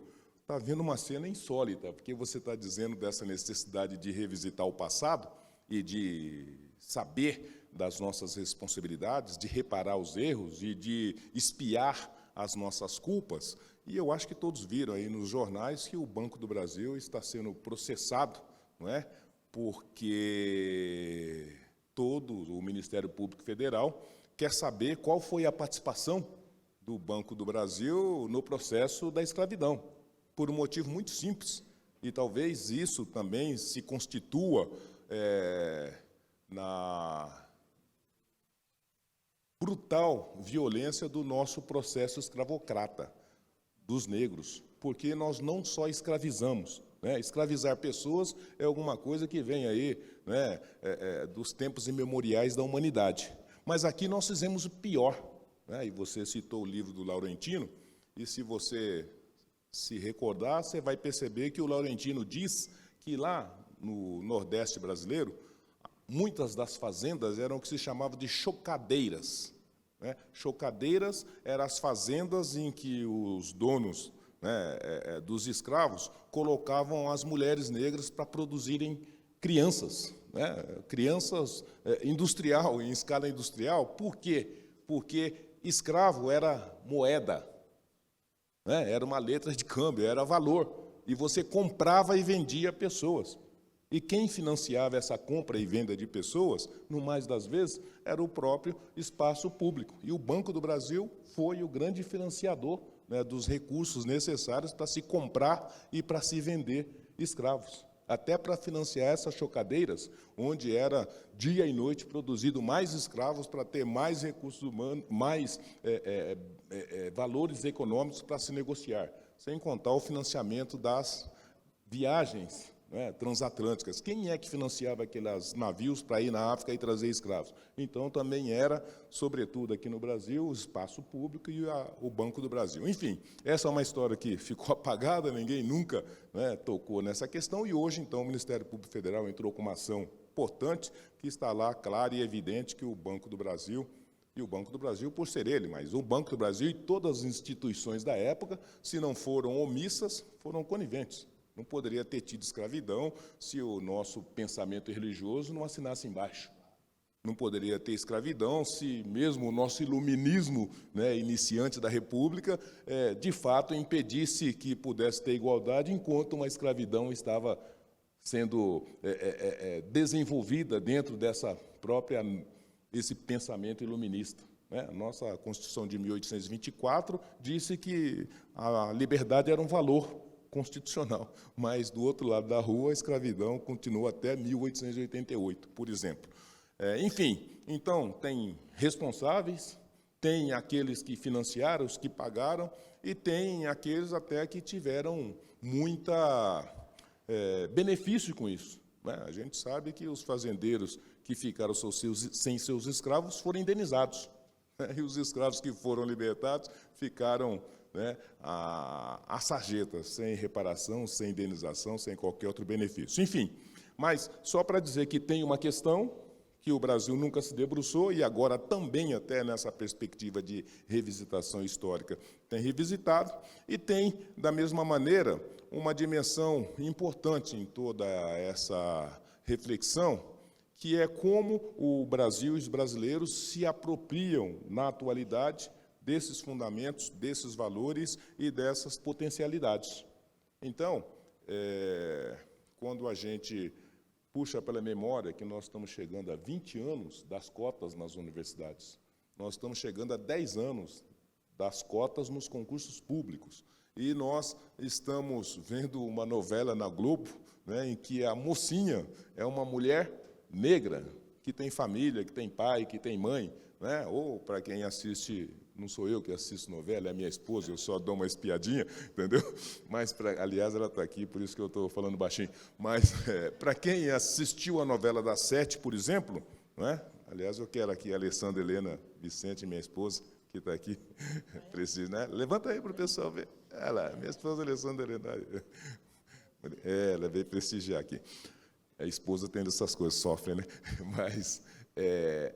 está vendo uma cena insólita, porque você está dizendo dessa necessidade de revisitar o passado e de saber das nossas responsabilidades, de reparar os erros e de espiar as nossas culpas. E eu acho que todos viram aí nos jornais que o Banco do Brasil está sendo processado, não é? Porque todo o Ministério Público Federal quer saber qual foi a participação do Banco do Brasil no processo da escravidão, por um motivo muito simples. E talvez isso também se constitua na brutal violência do nosso processo escravocrata, dos negros, porque nós não só escravizamos, né? Escravizar pessoas é alguma coisa que vem aí, né, dos tempos imemoriais da humanidade. Mas aqui nós fizemos o pior, né? E você citou o livro do Laurentino, e se você se recordar, você vai perceber que o Laurentino diz que lá no Nordeste brasileiro, muitas das fazendas eram o que se chamava de chocadeiras. Né? Chocadeiras eram as fazendas em que os donos, né, dos escravos colocavam as mulheres negras para produzirem crianças, né? Crianças em escala industrial. Por quê? Porque escravo era moeda, né? Era uma letra de câmbio, era valor, e você comprava e vendia pessoas. E quem financiava essa compra e venda de pessoas, no mais das vezes, era o próprio espaço público. E o Banco do Brasil foi o grande financiador, né, dos recursos necessários para se comprar e para se vender escravos. Até para financiar essas chocadeiras, onde era dia e noite produzido mais escravos para ter mais recursos humanos, mais valores econômicos para se negociar, sem contar o financiamento das viagens, né, transatlânticas. Quem é que financiava aqueles navios para ir na África e trazer escravos? Então, também era, sobretudo aqui no Brasil, o espaço público e o Banco do Brasil. Enfim, essa é uma história que ficou apagada, ninguém nunca, né, tocou nessa questão, e hoje, então, o Ministério Público Federal entrou com uma ação importante, que está lá, claro e evidente, que o Banco do Brasil, e o Banco do Brasil por ser ele, mas o Banco do Brasil e todas as instituições da época, se não foram omissas, foram coniventes. Não poderia ter tido escravidão se o nosso pensamento religioso não assinasse embaixo. Não poderia ter escravidão se mesmo o nosso iluminismo, né, iniciante da República, de fato impedisse que pudesse ter igualdade, enquanto uma escravidão estava sendo desenvolvida dentro esse pensamento iluminista. A nossa Constituição de 1824 disse que a liberdade era um valor constitucional, mas, do outro lado da rua, a escravidão continua até 1888, por exemplo. Enfim, então, tem responsáveis, tem aqueles que financiaram, os que pagaram, e tem aqueles até que tiveram muita benefício com isso, né? A gente sabe que os fazendeiros que ficaram sem seus escravos foram indenizados, né? E os escravos que foram libertados ficaram, né, à sarjeta, sem reparação, sem indenização, sem qualquer outro benefício. Enfim, mas só para dizer que tem uma questão que o Brasil nunca se debruçou, e agora também, até nessa perspectiva de revisitação histórica, tem revisitado, e tem, da mesma maneira, uma dimensão importante em toda essa reflexão, que é como o Brasil e os brasileiros se apropriam, na atualidade, desses fundamentos, desses valores e dessas potencialidades. Então, quando a gente puxa pela memória que nós estamos chegando a 20 anos das cotas nas universidades, nós estamos chegando a 10 anos das cotas nos concursos públicos, e nós estamos vendo uma novela na Globo, né, em que a mocinha é uma mulher negra, que tem família, que tem pai, que tem mãe, né? Ou, para quem assiste, não sou eu que assisto novela, é a minha esposa, eu só dou uma espiadinha, entendeu? Mas, aliás, ela está aqui, por isso que eu estou falando baixinho. Mas, para quem assistiu a novela das 7, por exemplo, né? Aliás, eu quero aqui a Alessandra Helena Vicente, minha esposa, que está aqui, precisa, né? Levanta aí para o pessoal ver. Olha lá, minha esposa Alessandra Helena. Ela veio prestigiar aqui. A esposa tendo essas coisas, sofre, né? Mas,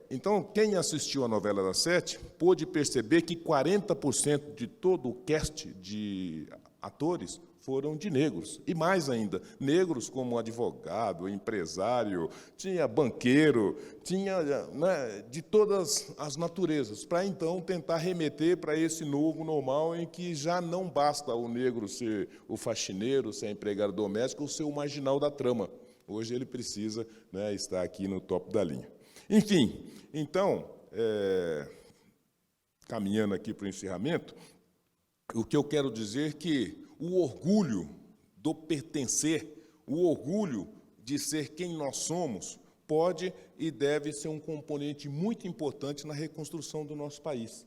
então, quem assistiu a novela das 7 pôde perceber que 40% de todo o cast de atores foram de negros. E mais ainda, negros como advogado, empresário, tinha banqueiro, tinha, né, de todas as naturezas, para então tentar remeter para esse novo normal em que já não basta o negro ser o faxineiro, ser empregado doméstico ou ser o marginal da trama. Hoje ele precisa, né, estar aqui no topo da linha. Enfim, então, caminhando aqui para o encerramento, o que eu quero dizer é que o orgulho do pertencer, o orgulho de ser quem nós somos, pode e deve ser um componente muito importante na reconstrução do nosso país.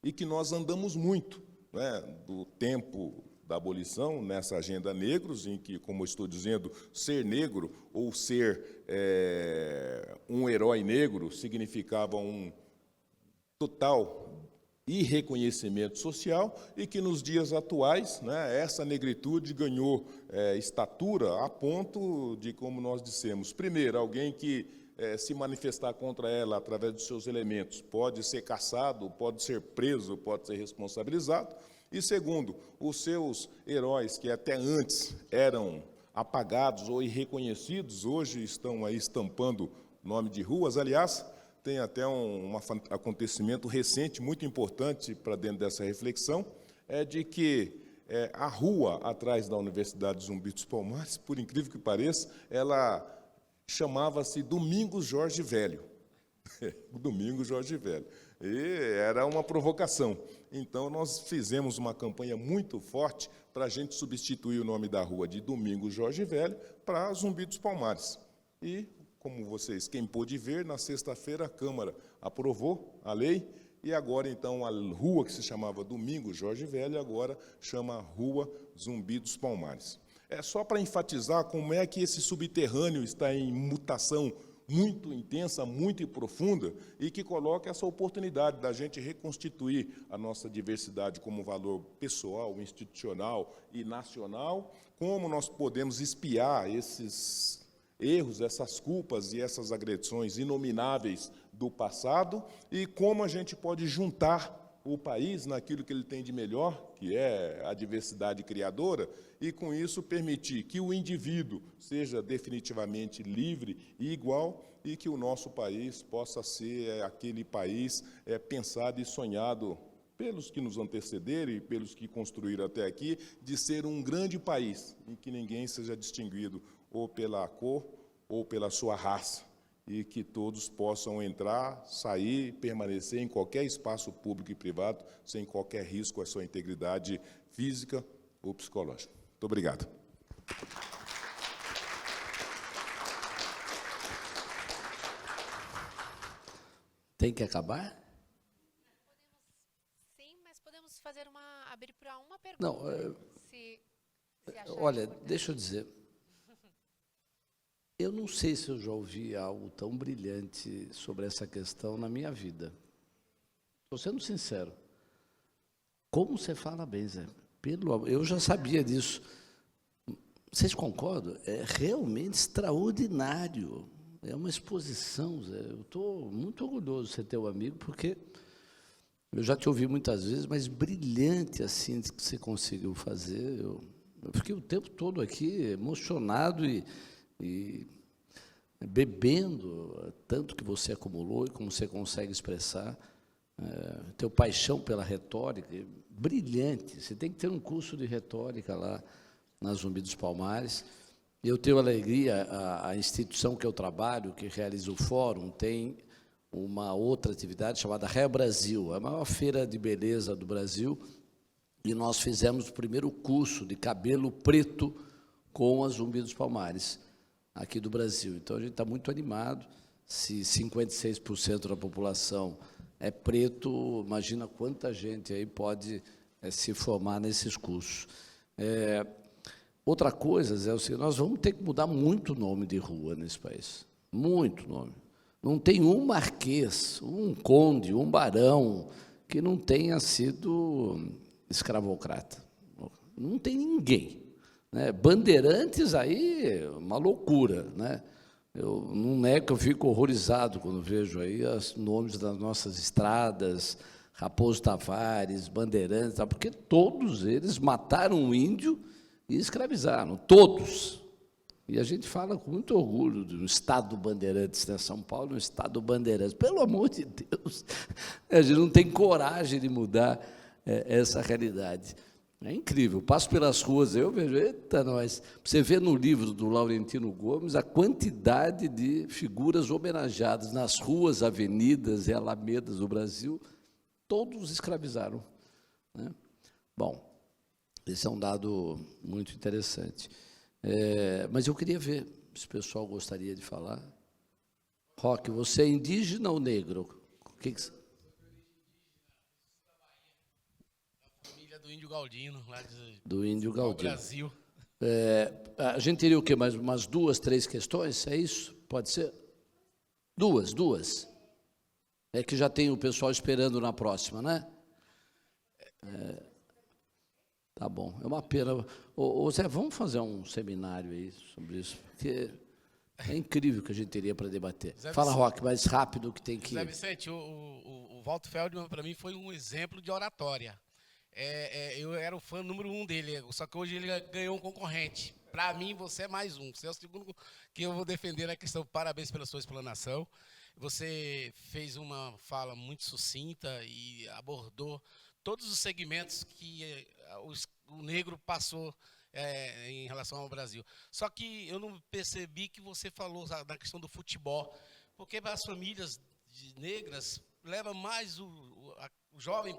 E que nós andamos muito, né, do tempo da abolição, nessa agenda negros, em que, como eu estou dizendo, ser negro ou ser um herói negro significava um total irreconhecimento social, e que nos dias atuais, né, essa negritude ganhou estatura a ponto de, como nós dissemos, primeiro, alguém que se manifestar contra ela através dos seus elementos pode ser caçado, pode ser preso, pode ser responsabilizado. E, segundo, os seus heróis, que até antes eram apagados ou irreconhecidos, hoje estão aí estampando nome de ruas. Aliás, tem até um acontecimento recente, muito importante para dentro dessa reflexão, de que a rua atrás da Universidade Zumbi dos Palmares, por incrível que pareça, ela chamava-se Domingos Jorge Velho. Domingos Jorge Velho. E era uma provocação. Então, nós fizemos uma campanha muito forte para a gente substituir o nome da rua de Domingos Jorge Velho para Zumbi dos Palmares. E, como vocês, quem pôde ver, na sexta-feira a Câmara aprovou a lei, e agora, então, a rua que se chamava Domingos Jorge Velho, agora chama Rua Zumbi dos Palmares. É só para enfatizar como é que esse subterrâneo está em mutação muito intensa, muito profunda, e que coloca essa oportunidade da gente reconstituir a nossa diversidade como valor pessoal, institucional e nacional, como nós podemos espiar esses erros, essas culpas e essas agressões inomináveis do passado, e como a gente pode juntar o país naquilo que ele tem de melhor, que é a diversidade criadora, e, com isso, permitir que o indivíduo seja definitivamente livre e igual, e que o nosso país possa ser aquele país pensado e sonhado pelos que nos antecederam e pelos que construíram até aqui, de ser um grande país, em que ninguém seja distinguido ou pela cor ou pela sua raça, e que todos possam entrar, sair, permanecer em qualquer espaço público e privado, sem qualquer risco à sua integridade física ou psicológica. Muito obrigado. Tem que acabar? podemos abrir para uma pergunta. Não, se achar olha, importante. deixa eu dizer, eu não sei se eu já ouvi algo tão brilhante sobre essa questão na minha vida. Estou sendo sincero. Como você fala bem, Zé? Eu já sabia disso. Vocês concordam? É realmente extraordinário. É uma exposição, Zé. Eu estou muito orgulhoso de ser teu amigo, porque eu já te ouvi muitas vezes, mas brilhante assim que você conseguiu fazer. Eu fiquei o tempo todo aqui emocionado e bebendo tanto que você acumulou e como você consegue expressar. Teu paixão pela retórica, brilhante. Você tem que ter um curso de retórica lá na Zumbi dos Palmares. Eu tenho alegria, a instituição que eu trabalho, que realiza o fórum, tem uma outra atividade chamada Ré Brasil, a maior feira de beleza do Brasil, e nós fizemos o primeiro curso de cabelo preto com a Zumbi dos Palmares, aqui do Brasil. Então, a gente está muito animado. Se 56% da população é preto, imagina quanta gente aí pode se formar nesses cursos. Outra coisa, Zé, é o seguinte, nós vamos ter que mudar muito o nome de rua nesse país. Muito nome. Não tem um marquês, um conde, um barão que não tenha sido escravocrata. Não tem ninguém. Né? Bandeirantes aí, uma loucura, né? Eu não nego que eu fico horrorizado quando vejo aí os nomes das nossas estradas, Raposo Tavares, Bandeirantes, porque todos eles mataram um índio e escravizaram, todos. E a gente fala com muito orgulho do Estado Bandeirantes, né? São Paulo é um Estado Bandeirantes. Pelo amor de Deus, a gente não tem coragem de mudar essa realidade. É incrível, passo pelas ruas, eu vejo, eita nós, você vê no livro do Laurentino Gomes a quantidade de figuras homenageadas nas ruas, avenidas e alamedas do Brasil, todos escravizaram. Né? Bom, esse é um dado muito interessante. Mas eu queria ver se o pessoal gostaria de falar. Roque, você é indígena ou negro? O que você... Do Índio Galdino, lá do Índio Galdino. Brasil. A gente teria o quê? Mais umas 2, 3 questões? É isso? Pode ser? Duas. É que já tem o pessoal esperando na próxima, né? Tá bom. É uma pena. Ô Zé, vamos fazer um seminário aí sobre isso, porque é incrível o que a gente teria para debater. Fala, Roque, mais rápido que tem que... Zé Vicente, o Walter Feldman, para mim, foi um exemplo de oratória. Eu era o fã número 1 dele, só que hoje ele ganhou um concorrente. Para mim, você é mais um. Você é o segundo que eu vou defender na questão. Parabéns pela sua explanação. Você fez uma fala muito sucinta e abordou todos os segmentos que o negro passou em relação ao Brasil. Só que eu não percebi que você falou na questão do futebol, porque as famílias negras levam mais o jovem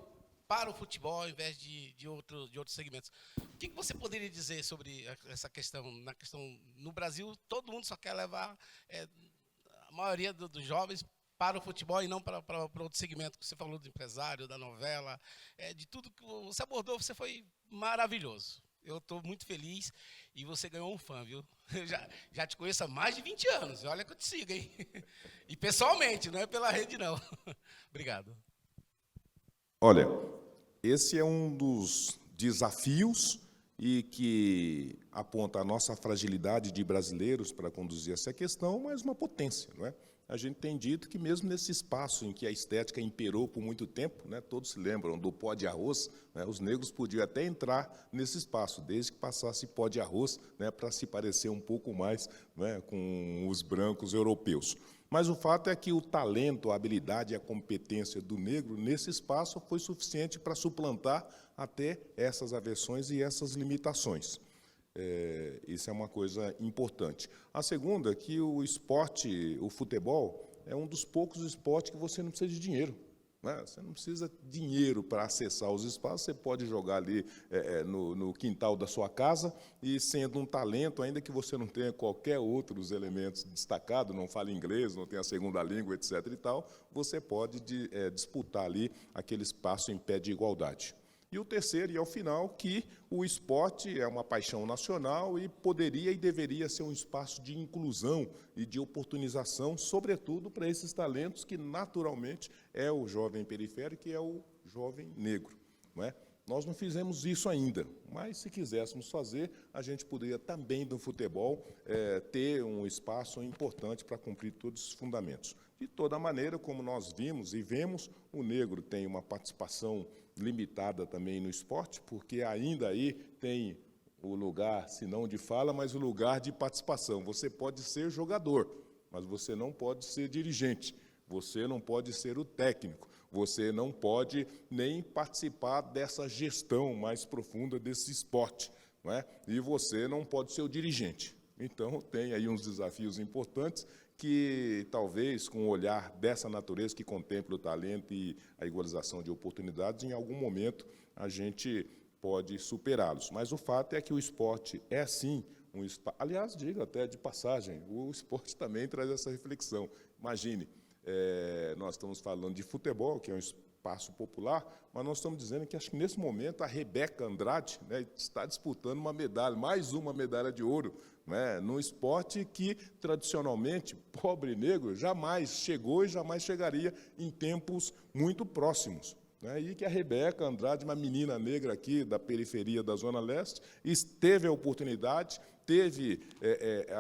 para o futebol ao invés de outros segmentos. O que você poderia dizer sobre essa questão? No Brasil, todo mundo só quer levar a maioria dos jovens para o futebol e não para outro segmento. Que você falou do empresário, da novela, de tudo que você abordou, você foi maravilhoso. Eu estou muito feliz e você ganhou um fã, viu? Eu já te conheço há mais de 20 anos, olha que eu te sigo, hein? E pessoalmente, não é pela rede, não. Obrigado. Olha, esse é um dos desafios e que aponta a nossa fragilidade de brasileiros para conduzir essa questão, mas uma potência, não é? A gente tem dito que mesmo nesse espaço em que a estética imperou por muito tempo, né, todos se lembram do pó de arroz, né, os negros podiam até entrar nesse espaço, desde que passasse pó de arroz, né, para se parecer um pouco mais, né, com os brancos europeus. Mas o fato é que o talento, a habilidade e a competência do negro nesse espaço foi suficiente para suplantar até essas aversões e essas limitações. Isso é uma coisa importante. A segunda é que o esporte, o futebol, é um dos poucos esportes que você não precisa de dinheiro. Né? Você não precisa de dinheiro para acessar os espaços, você pode jogar ali no quintal da sua casa e, sendo um talento, ainda que você não tenha qualquer outros elementos destacados, não fale inglês, não tenha a segunda língua, etc. e tal, você pode disputar ali aquele espaço em pé de igualdade. E o terceiro, e ao final, que o esporte é uma paixão nacional e poderia e deveria ser um espaço de inclusão e de oportunização, sobretudo para esses talentos que, naturalmente, é o jovem periférico e é o jovem negro, não é? Nós não fizemos isso ainda, mas, se quiséssemos fazer, a gente poderia também, no futebol, ter um espaço importante para cumprir todos os fundamentos. De toda maneira, como nós vimos e vemos, o negro tem uma participação limitada também no esporte, porque ainda aí tem o lugar, se não de fala, mas o lugar de participação. Você pode ser jogador, mas você não pode ser dirigente, você não pode ser o técnico, você não pode nem participar dessa gestão mais profunda desse esporte, não é? E você não pode ser o dirigente. Então, tem aí uns desafios importantes que, talvez, com o olhar dessa natureza que contempla o talento e a igualização de oportunidades, em algum momento a gente pode superá-los. Mas o fato é que o esporte é, sim, um espaço. Aliás, digo até de passagem, o esporte também traz essa reflexão. Imagine, nós estamos falando de futebol, que é um espaço popular, mas nós estamos dizendo que, acho que nesse momento, a Rebeca Andrade, né, está disputando uma medalha, mais uma medalha de ouro, né, num esporte que, tradicionalmente, pobre negro jamais chegou e jamais chegaria em tempos muito próximos. Né, e que a Rebeca Andrade, uma menina negra aqui da periferia da Zona Leste, teve a oportunidade, teve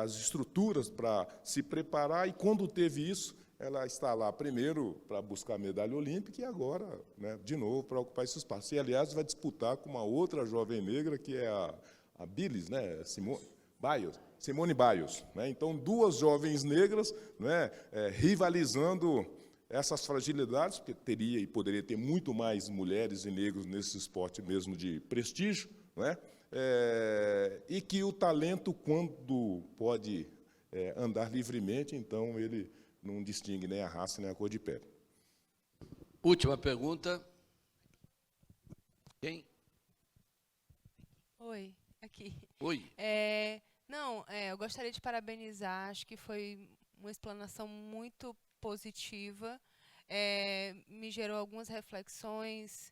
as estruturas para se preparar, e quando teve isso, ela está lá primeiro para buscar a medalha olímpica e agora, né, de novo, para ocupar esse espaço. E, aliás, vai disputar com uma outra jovem negra, que é a Biles, né, Simone Biles. Né? Então, duas jovens negras, né, rivalizando essas fragilidades, porque teria e poderia ter muito mais mulheres e negros nesse esporte mesmo de prestígio, né? E que o talento, quando pode andar livremente, então ele não distingue nem a raça nem a cor de pele. Última pergunta. Quem? Oi, aqui. Oi. Eu gostaria de parabenizar, acho que foi uma explanação muito positiva, me gerou algumas reflexões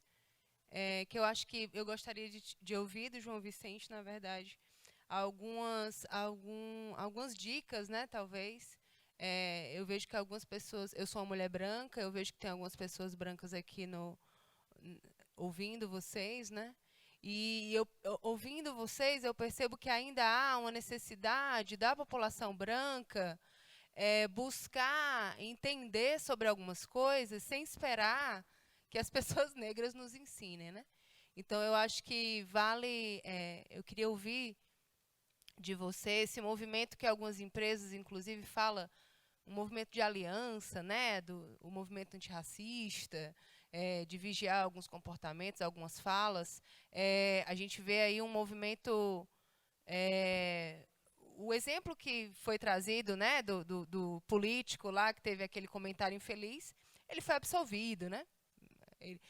que eu acho que eu gostaria de ouvir do João Vicente, na verdade, algumas dicas, né, talvez. Eu vejo que algumas pessoas, eu sou uma mulher branca, eu vejo que tem algumas pessoas brancas aqui ouvindo vocês, né? E ouvindo vocês, eu percebo que ainda há uma necessidade da população branca buscar entender sobre algumas coisas sem esperar que as pessoas negras nos ensinem, né? Então, eu acho que vale... eu queria ouvir de você esse movimento que algumas empresas, inclusive, falam, um movimento de aliança, né? O movimento antirracista, de vigiar alguns comportamentos, algumas falas. A gente vê aí um movimento... o exemplo que foi trazido, né, do político lá, que teve aquele comentário infeliz, ele foi absolvido, né? Ele,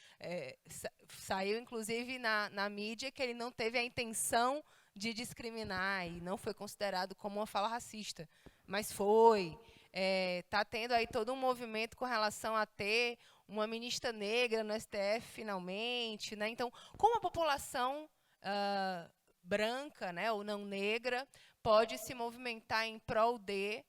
saiu, inclusive, na mídia que ele não teve a intenção de discriminar e não foi considerado como uma fala racista, mas foi. Está tendo aí todo um movimento com relação a ter uma ministra negra no STF, finalmente, né? Então, como a população branca, né, ou não negra, pode se movimentar em prol de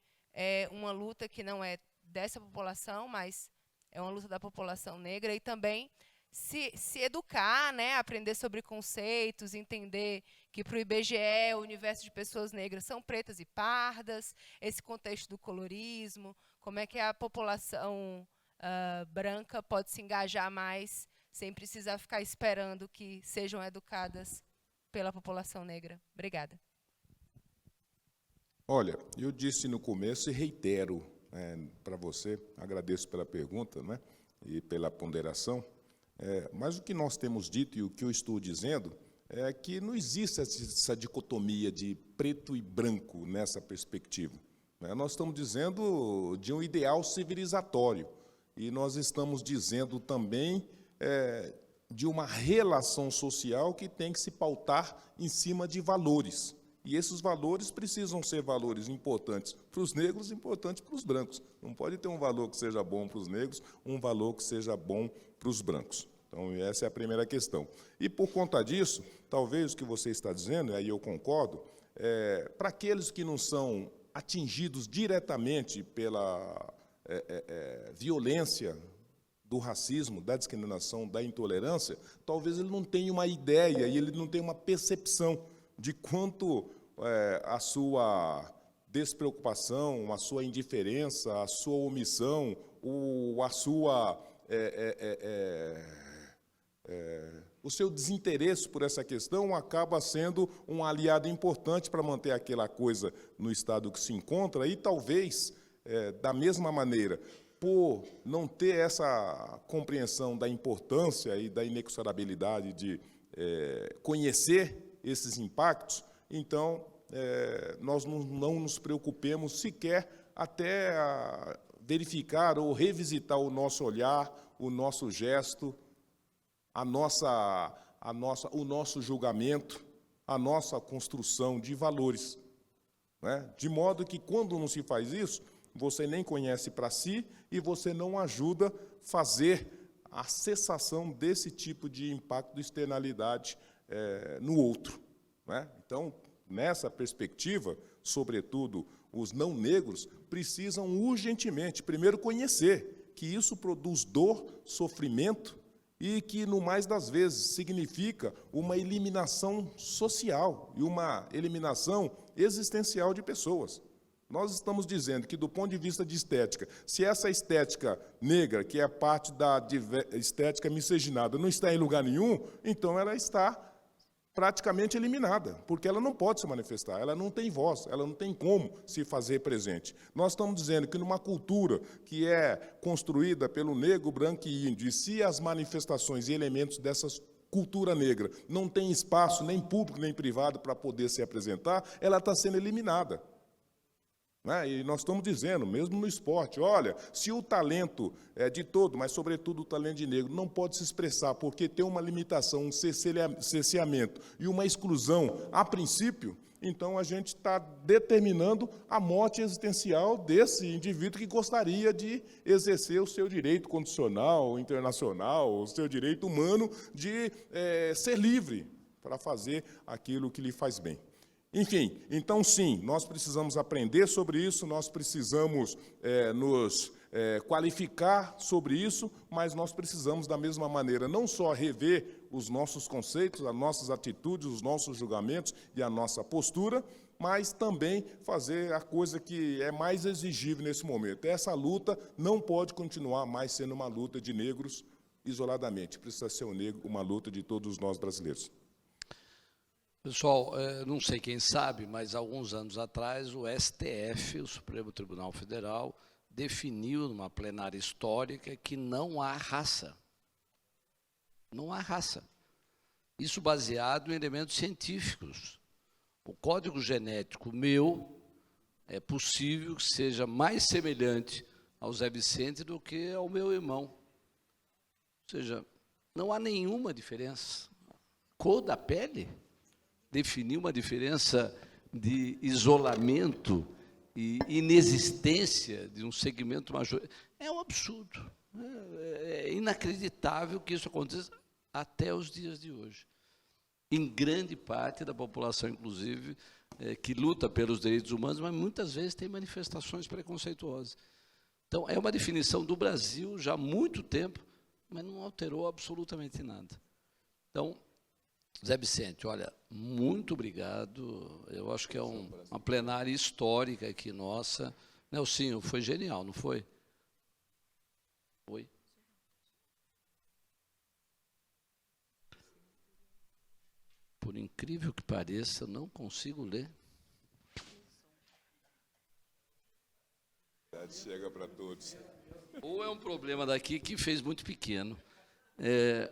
uma luta que não é dessa população, mas é uma luta da população negra, e também se educar, né, aprender sobre conceitos, entender que para o IBGE o universo de pessoas negras são pretas e pardas, esse contexto do colorismo, como é que a população branca pode se engajar mais sem precisar ficar esperando que sejam educadas pela população negra. Obrigada. Olha, eu disse no começo e reitero para você, agradeço pela pergunta, né, e pela ponderação, mas o que nós temos dito e o que eu estou dizendo é que não existe essa dicotomia de preto e branco nessa perspectiva. Né? Nós estamos dizendo de um ideal civilizatório e nós estamos dizendo também de uma relação social que tem que se pautar em cima de valores. E esses valores precisam ser valores importantes para os negros e importantes para os brancos. Não pode ter um valor que seja bom para os negros, um valor que seja bom para os brancos. Então, essa é a primeira questão. E, por conta disso, talvez o que você está dizendo, e aí eu concordo, para aqueles que não são atingidos diretamente pela violência do racismo, da discriminação, da intolerância, talvez ele não tenha uma ideia e ele não tenha uma percepção de quanto a sua despreocupação, a sua indiferença, a sua omissão, a sua o seu desinteresse por essa questão acaba sendo um aliado importante para manter aquela coisa no estado que se encontra e talvez, da mesma maneira, por não ter essa compreensão da importância e da inexorabilidade de conhecer esses impactos, então nós não nos preocupemos sequer até verificar ou revisitar o nosso olhar, o nosso gesto, o nosso julgamento, a nossa construção de valores, né? De modo que, quando não se faz isso, você nem conhece para si e você não ajuda a fazer a cessação desse tipo de impacto de externalidade no outro, né? Então, nessa perspectiva, sobretudo os não negros, precisam urgentemente, primeiro, conhecer que isso produz dor, sofrimento, e que, no mais das vezes, significa uma eliminação social e uma eliminação existencial de pessoas. Nós estamos dizendo que, do ponto de vista de estética, se essa estética negra, que é parte da estética miscigenada, não está em lugar nenhum, então ela está praticamente eliminada, porque ela não pode se manifestar, ela não tem voz, ela não tem como se fazer presente. Nós estamos dizendo que, numa cultura que é construída pelo negro, branco e índio, e se as manifestações e elementos dessa cultura negra não têm espaço, nem público, nem privado, para poder se apresentar, ela está sendo eliminada. Né? E nós estamos dizendo, mesmo no esporte, olha, se o talento de todo, mas sobretudo o talento de negro, não pode se expressar porque tem uma limitação, um cerceamento e uma exclusão a princípio, então a gente está determinando a morte existencial desse indivíduo que gostaria de exercer o seu direito constitucional, internacional, o seu direito humano de ser livre para fazer aquilo que lhe faz bem. Enfim, então, sim, nós precisamos aprender sobre isso, nós precisamos nos qualificar sobre isso, mas nós precisamos, da mesma maneira, não só rever os nossos conceitos, as nossas atitudes, os nossos julgamentos e a nossa postura, mas também fazer a coisa que é mais exigível nesse momento. Essa luta não pode continuar mais sendo uma luta de negros isoladamente, precisa ser uma luta de todos nós brasileiros. Pessoal, não sei quem sabe, mas alguns anos atrás o STF, o Supremo Tribunal Federal, definiu numa plenária histórica que não há raça. Não há raça. Isso baseado em elementos científicos. O código genético meu é possível que seja mais semelhante ao Zé Vicente do que ao meu irmão. Ou seja, não há nenhuma diferença. Cor da pele definir uma diferença de isolamento e inexistência de um segmento major. É um absurdo. É inacreditável que isso aconteça até os dias de hoje. Em grande parte da população, inclusive, que luta pelos direitos humanos, mas muitas vezes tem manifestações preconceituosas. Então, é uma definição do Brasil já há muito tempo, mas não alterou absolutamente nada. Então, Zé Vicente, olha, muito obrigado. Eu acho que é uma plenária histórica aqui nossa. Nelsinho, foi genial, não foi? Foi. Por incrível que pareça, não consigo ler. Chega para todos. Ou é um problema daqui que fez muito pequeno.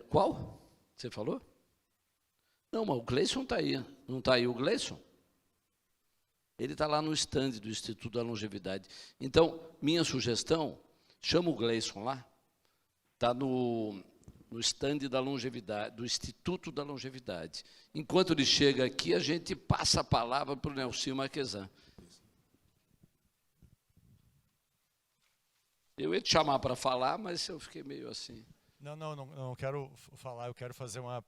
Qual? Você falou? Não, mas o Gleison está aí. Não está aí o Gleison? Ele está lá no stand do Instituto da Longevidade. Então, minha sugestão, chama o Gleison lá, está no stand da longevidade, do Instituto da Longevidade. Enquanto ele chega aqui, a gente passa a palavra para o Nelsinho Marquesan. Eu ia te chamar para falar, mas eu fiquei meio assim. Não quero falar, eu quero fazer uma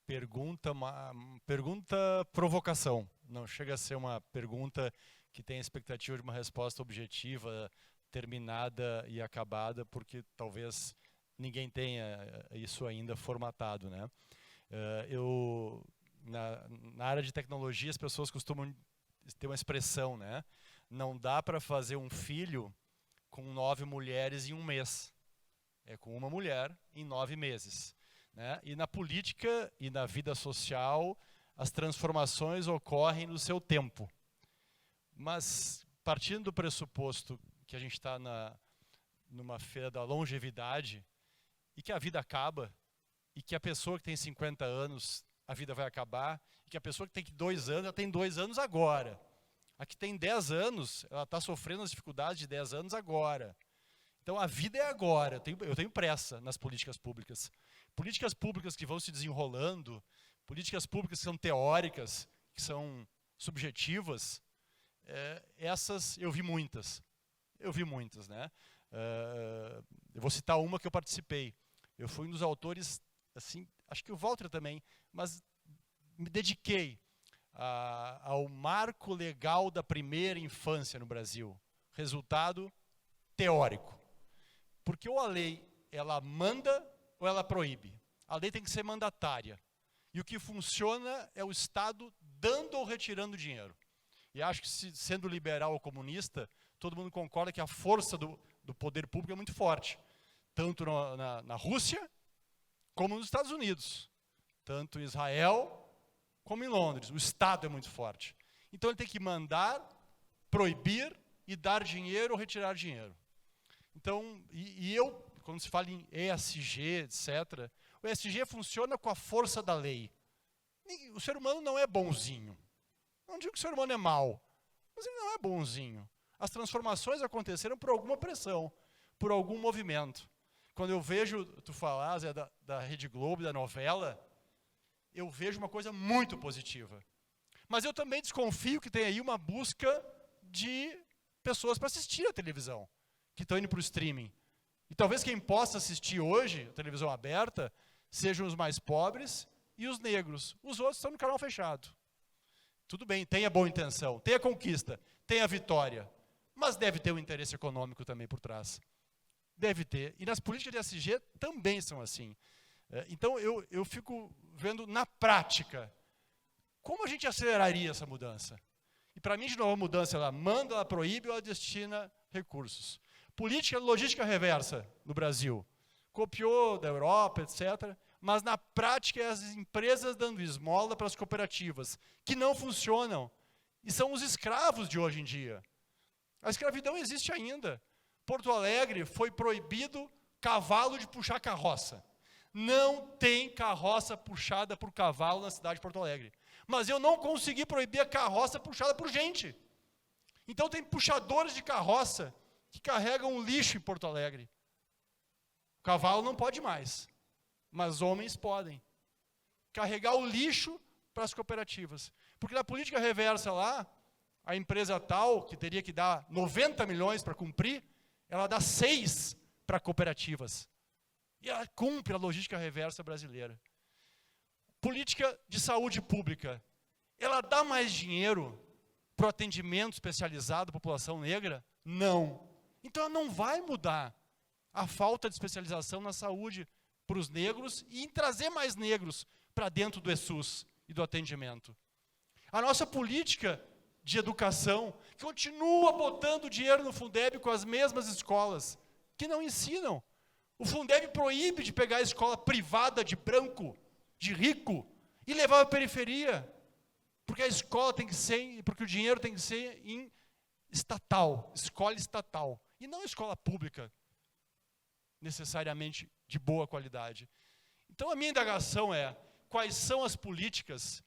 pergunta provocação. Não chega a ser uma pergunta que tem a expectativa de uma resposta objetiva, terminada e acabada, porque talvez ninguém tenha isso ainda formatado, né? Na área de tecnologia, as pessoas costumam ter uma expressão, né? Não dá para fazer um filho com 9 mulheres em um mês. É com uma mulher em 9 meses. Né? E na política e na vida social, as transformações ocorrem no seu tempo. Mas, partindo do pressuposto que a gente está numa feira da longevidade, e que a vida acaba, e que a pessoa que tem 50 anos, a vida vai acabar, e que a pessoa que tem 2 anos, ela tem 2 anos agora. A que tem 10 anos, ela está sofrendo as dificuldades de 10 anos agora. Então, a vida é agora. Eu tenho pressa nas políticas públicas. Políticas públicas que vão se desenrolando, políticas públicas que são teóricas, que são subjetivas, essas eu vi muitas. Né? Eu vou citar uma que eu participei. Eu fui um dos autores, assim, acho que o Walter também, mas me dediquei ao marco legal da primeira infância no Brasil. Resultado teórico. Porque ou a lei ela manda ou ela proíbe. A lei tem que ser mandatária. E o que funciona é o Estado dando ou retirando dinheiro. E acho que, sendo liberal ou comunista, todo mundo concorda que a força do poder público é muito forte. Tanto na Rússia, como nos Estados Unidos. Tanto em Israel, como em Londres. O Estado é muito forte. Então ele tem que mandar, proibir e dar dinheiro ou retirar dinheiro. Então, quando se fala em ESG, etc., o ESG funciona com a força da lei. O ser humano não é bonzinho. Não digo que o ser humano é mau, mas ele não é bonzinho. As transformações aconteceram por alguma pressão, por algum movimento. Quando eu vejo, tu falas da Rede Globo, da novela, eu vejo uma coisa muito positiva. Mas eu também desconfio que tem aí uma busca de pessoas para assistir a televisão, que estão indo para o streaming. E talvez quem possa assistir hoje, a televisão aberta, sejam os mais pobres e os negros. Os outros estão no canal fechado. Tudo bem, tem a boa intenção, tem a conquista, tem a vitória, mas deve ter um interesse econômico também por trás. Deve ter. E nas políticas de ESG também são assim. Então eu fico vendo na prática como a gente aceleraria essa mudança. E para mim, de novo, a mudança, ela manda, ela proíbe ou ela destina recursos. Política logística reversa no Brasil. Copiou da Europa, etc. Mas na prática é as empresas dando esmola para as cooperativas, que não funcionam. E são os escravos de hoje em dia. A escravidão existe ainda. Porto Alegre foi proibido cavalo de puxar carroça. Não tem carroça puxada por cavalo na cidade de Porto Alegre. Mas eu não consegui proibir a carroça puxada por gente. Então tem puxadores de carroça que carregam lixo em Porto Alegre. O cavalo não pode mais, mas homens podem. Carregar o lixo para as cooperativas. Porque na política reversa lá, a empresa tal, que teria que dar 90 milhões para cumprir, ela dá 6 para cooperativas. E ela cumpre a logística reversa brasileira. Política de saúde pública. Ela dá mais dinheiro para o atendimento especializado da população negra? Não. Então ela não vai mudar a falta de especialização na saúde para os negros e em trazer mais negros para dentro do ESUS e do atendimento. A nossa política de educação continua botando dinheiro no Fundeb com as mesmas escolas que não ensinam. O Fundeb proíbe de pegar a escola privada de branco, de rico, e levar à periferia. Porque a escola tem que ser, porque o dinheiro tem que ser em estatal, escola estatal, e não escola pública, necessariamente de boa qualidade. Então a minha indagação é, quais são as políticas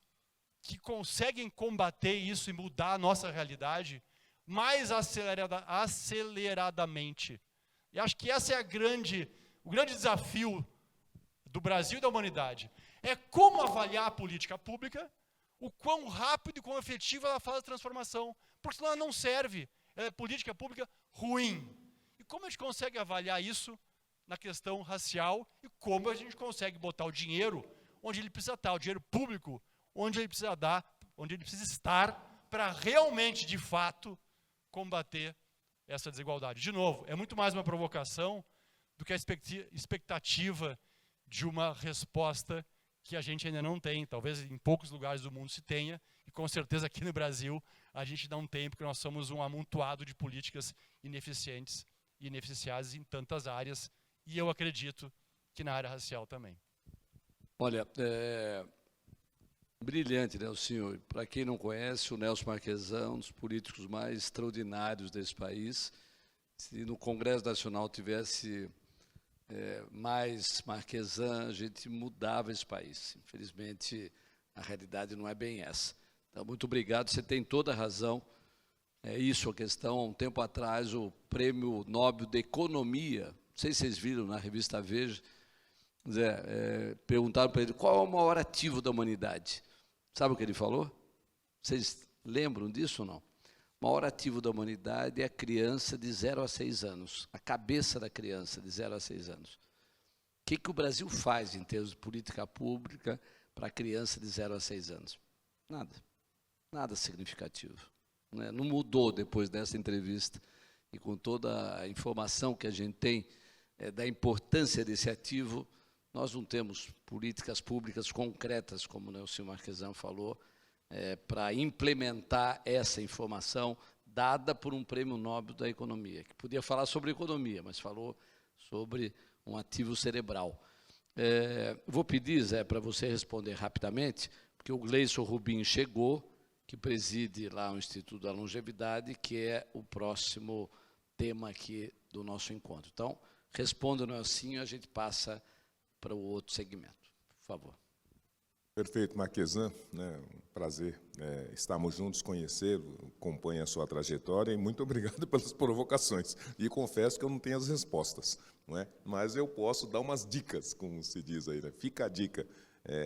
que conseguem combater isso e mudar a nossa realidade mais aceleradamente? E acho que esse é o grande desafio do Brasil e da humanidade. É como avaliar a política pública, o quão rápido e quão efetivo ela faz a transformação. Porque senão ela não serve. Ela é política pública ruim. E como a gente consegue avaliar isso na questão racial e como a gente consegue botar o dinheiro onde ele precisa estar, o dinheiro público onde ele precisa dar, onde ele precisa estar para realmente, de fato, combater essa desigualdade. De novo, é muito mais uma provocação do que a expectativa de uma resposta que a gente ainda não tem. Talvez em poucos lugares do mundo se tenha, e com certeza aqui no Brasil a gente não tem, porque nós somos um amontoado de políticas ineficientes e ineficiais em tantas áreas, e eu acredito que na área racial também. Olha, brilhante, né, o senhor? Para quem não conhece, o Nelson Marquesan, um dos políticos mais extraordinários desse país. Se no Congresso Nacional tivesse mais Marquesan, a gente mudava esse país. Infelizmente, a realidade não é bem essa. Então, muito obrigado, você tem toda a razão. É isso a questão. Há um tempo atrás, o Prêmio Nobel de Economia, não sei se vocês viram na revista Veja, perguntaram para ele qual é o maior ativo da humanidade. Sabe o que ele falou? Vocês lembram disso ou não? O maior ativo da humanidade é a criança de 0 a 6 anos, a cabeça da criança de 0 a 6 anos. O que o Brasil faz em termos de política pública para a criança de 0 a 6 anos? Nada. Nada significativo. Né? Não mudou depois dessa entrevista. E com toda a informação que a gente tem da importância desse ativo, nós não temos políticas públicas concretas, como o Nelson Marquesan falou, para implementar essa informação dada por um prêmio Nobel da Economia, que podia falar sobre economia, mas falou sobre um ativo cerebral. Vou pedir, Zé, para você responder rapidamente, porque o Gleison Rubim chegou, que preside lá o Instituto da Longevidade, que é o próximo tema aqui do nosso encontro. Então, responda, Nelsinho, a gente passa para o outro segmento, por favor. Perfeito, Marquesan, né? Um prazer estarmos juntos, conhecê-lo, acompanhe a sua trajetória e muito obrigado pelas provocações. E confesso que eu não tenho as respostas, não é? Mas eu posso dar umas dicas, como se diz aí, né? Fica a dica.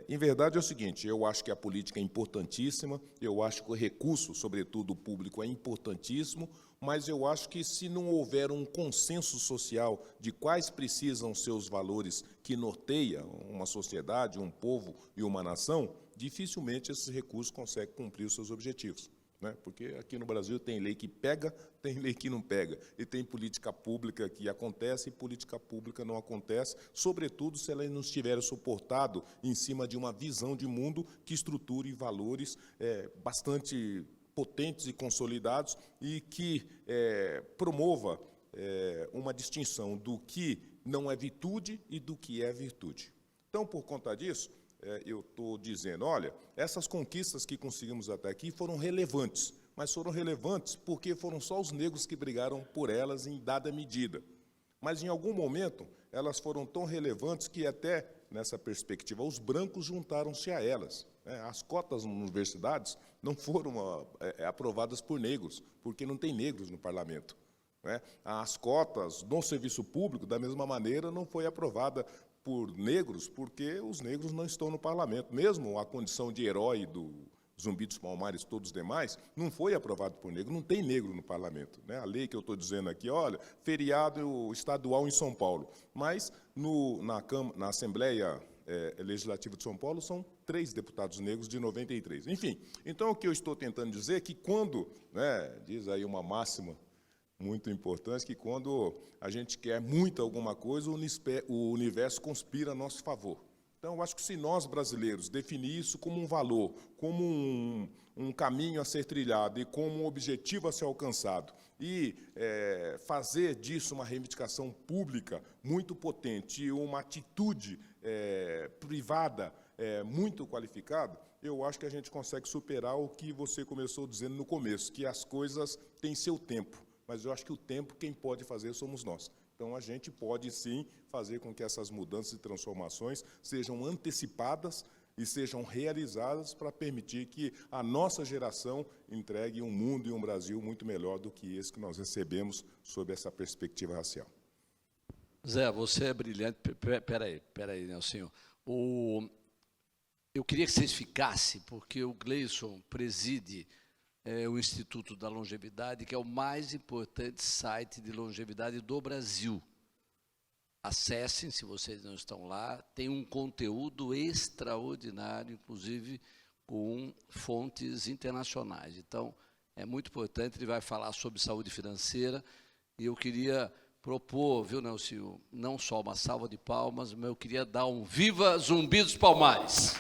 Em verdade é o seguinte, eu acho que a política é importantíssima, eu acho que o recurso, sobretudo o público, é importantíssimo, mas eu acho que se não houver um consenso social de quais precisam ser os valores que norteiam uma sociedade, um povo e uma nação, dificilmente esses recursos conseguem cumprir os seus objetivos. Né? Porque aqui no Brasil tem lei que pega, tem lei que não pega, e tem política pública que acontece e política pública não acontece, sobretudo se ela não estiver suportado em cima de uma visão de mundo que estruture valores bastante potentes e consolidados e que promova uma distinção do que não é virtude e do que é virtude. Então, por conta disso, eu estou dizendo, olha, essas conquistas que conseguimos até aqui foram relevantes, mas foram relevantes porque foram só os negros que brigaram por elas em dada medida. Mas, em algum momento, elas foram tão relevantes que, até nessa perspectiva, os brancos juntaram-se a elas. As cotas nas universidades não foram aprovadas por negros, porque não tem negros no parlamento. As cotas no serviço público, da mesma maneira, não foi aprovada por negros, porque os negros não estão no parlamento. Mesmo a condição de herói do Zumbi dos Palmares e todos os demais, não foi aprovado por negro, não tem negro no parlamento. A lei que eu estou dizendo aqui, olha, feriado estadual em São Paulo, mas na Assembleia Legislativa de São Paulo são 3 deputados negros de 93. Enfim, então o que eu estou tentando dizer é que quando, diz aí uma máxima muito importante, que quando a gente quer muito alguma coisa, o universo conspira a nosso favor. Então, eu acho que se nós, brasileiros, definir isso como um valor, como um caminho a ser trilhado e como um objetivo a ser alcançado, e fazer disso uma reivindicação pública muito potente e uma atitude privada muito qualificada, eu acho que a gente consegue superar o que você começou dizendo no começo, que as coisas têm seu tempo. Mas eu acho que o tempo, quem pode fazer somos nós. Então, a gente pode, sim, fazer com que essas mudanças e transformações sejam antecipadas e sejam realizadas para permitir que a nossa geração entregue um mundo e um Brasil muito melhor do que esse que nós recebemos sob essa perspectiva racial. Zé, você é brilhante. Espera aí, Nelsinho. Eu queria que vocês ficassem, porque o Gleison preside o Instituto da Longevidade, que é o mais importante site de longevidade do Brasil. acessem, se vocês não estão lá, tem um conteúdo extraordinário, inclusive com fontes internacionais. Então, é muito importante, ele vai falar sobre saúde financeira, e eu queria propor, viu, Nelson, não só uma salva de palmas, mas eu queria dar um Viva Zumbi dos Palmares.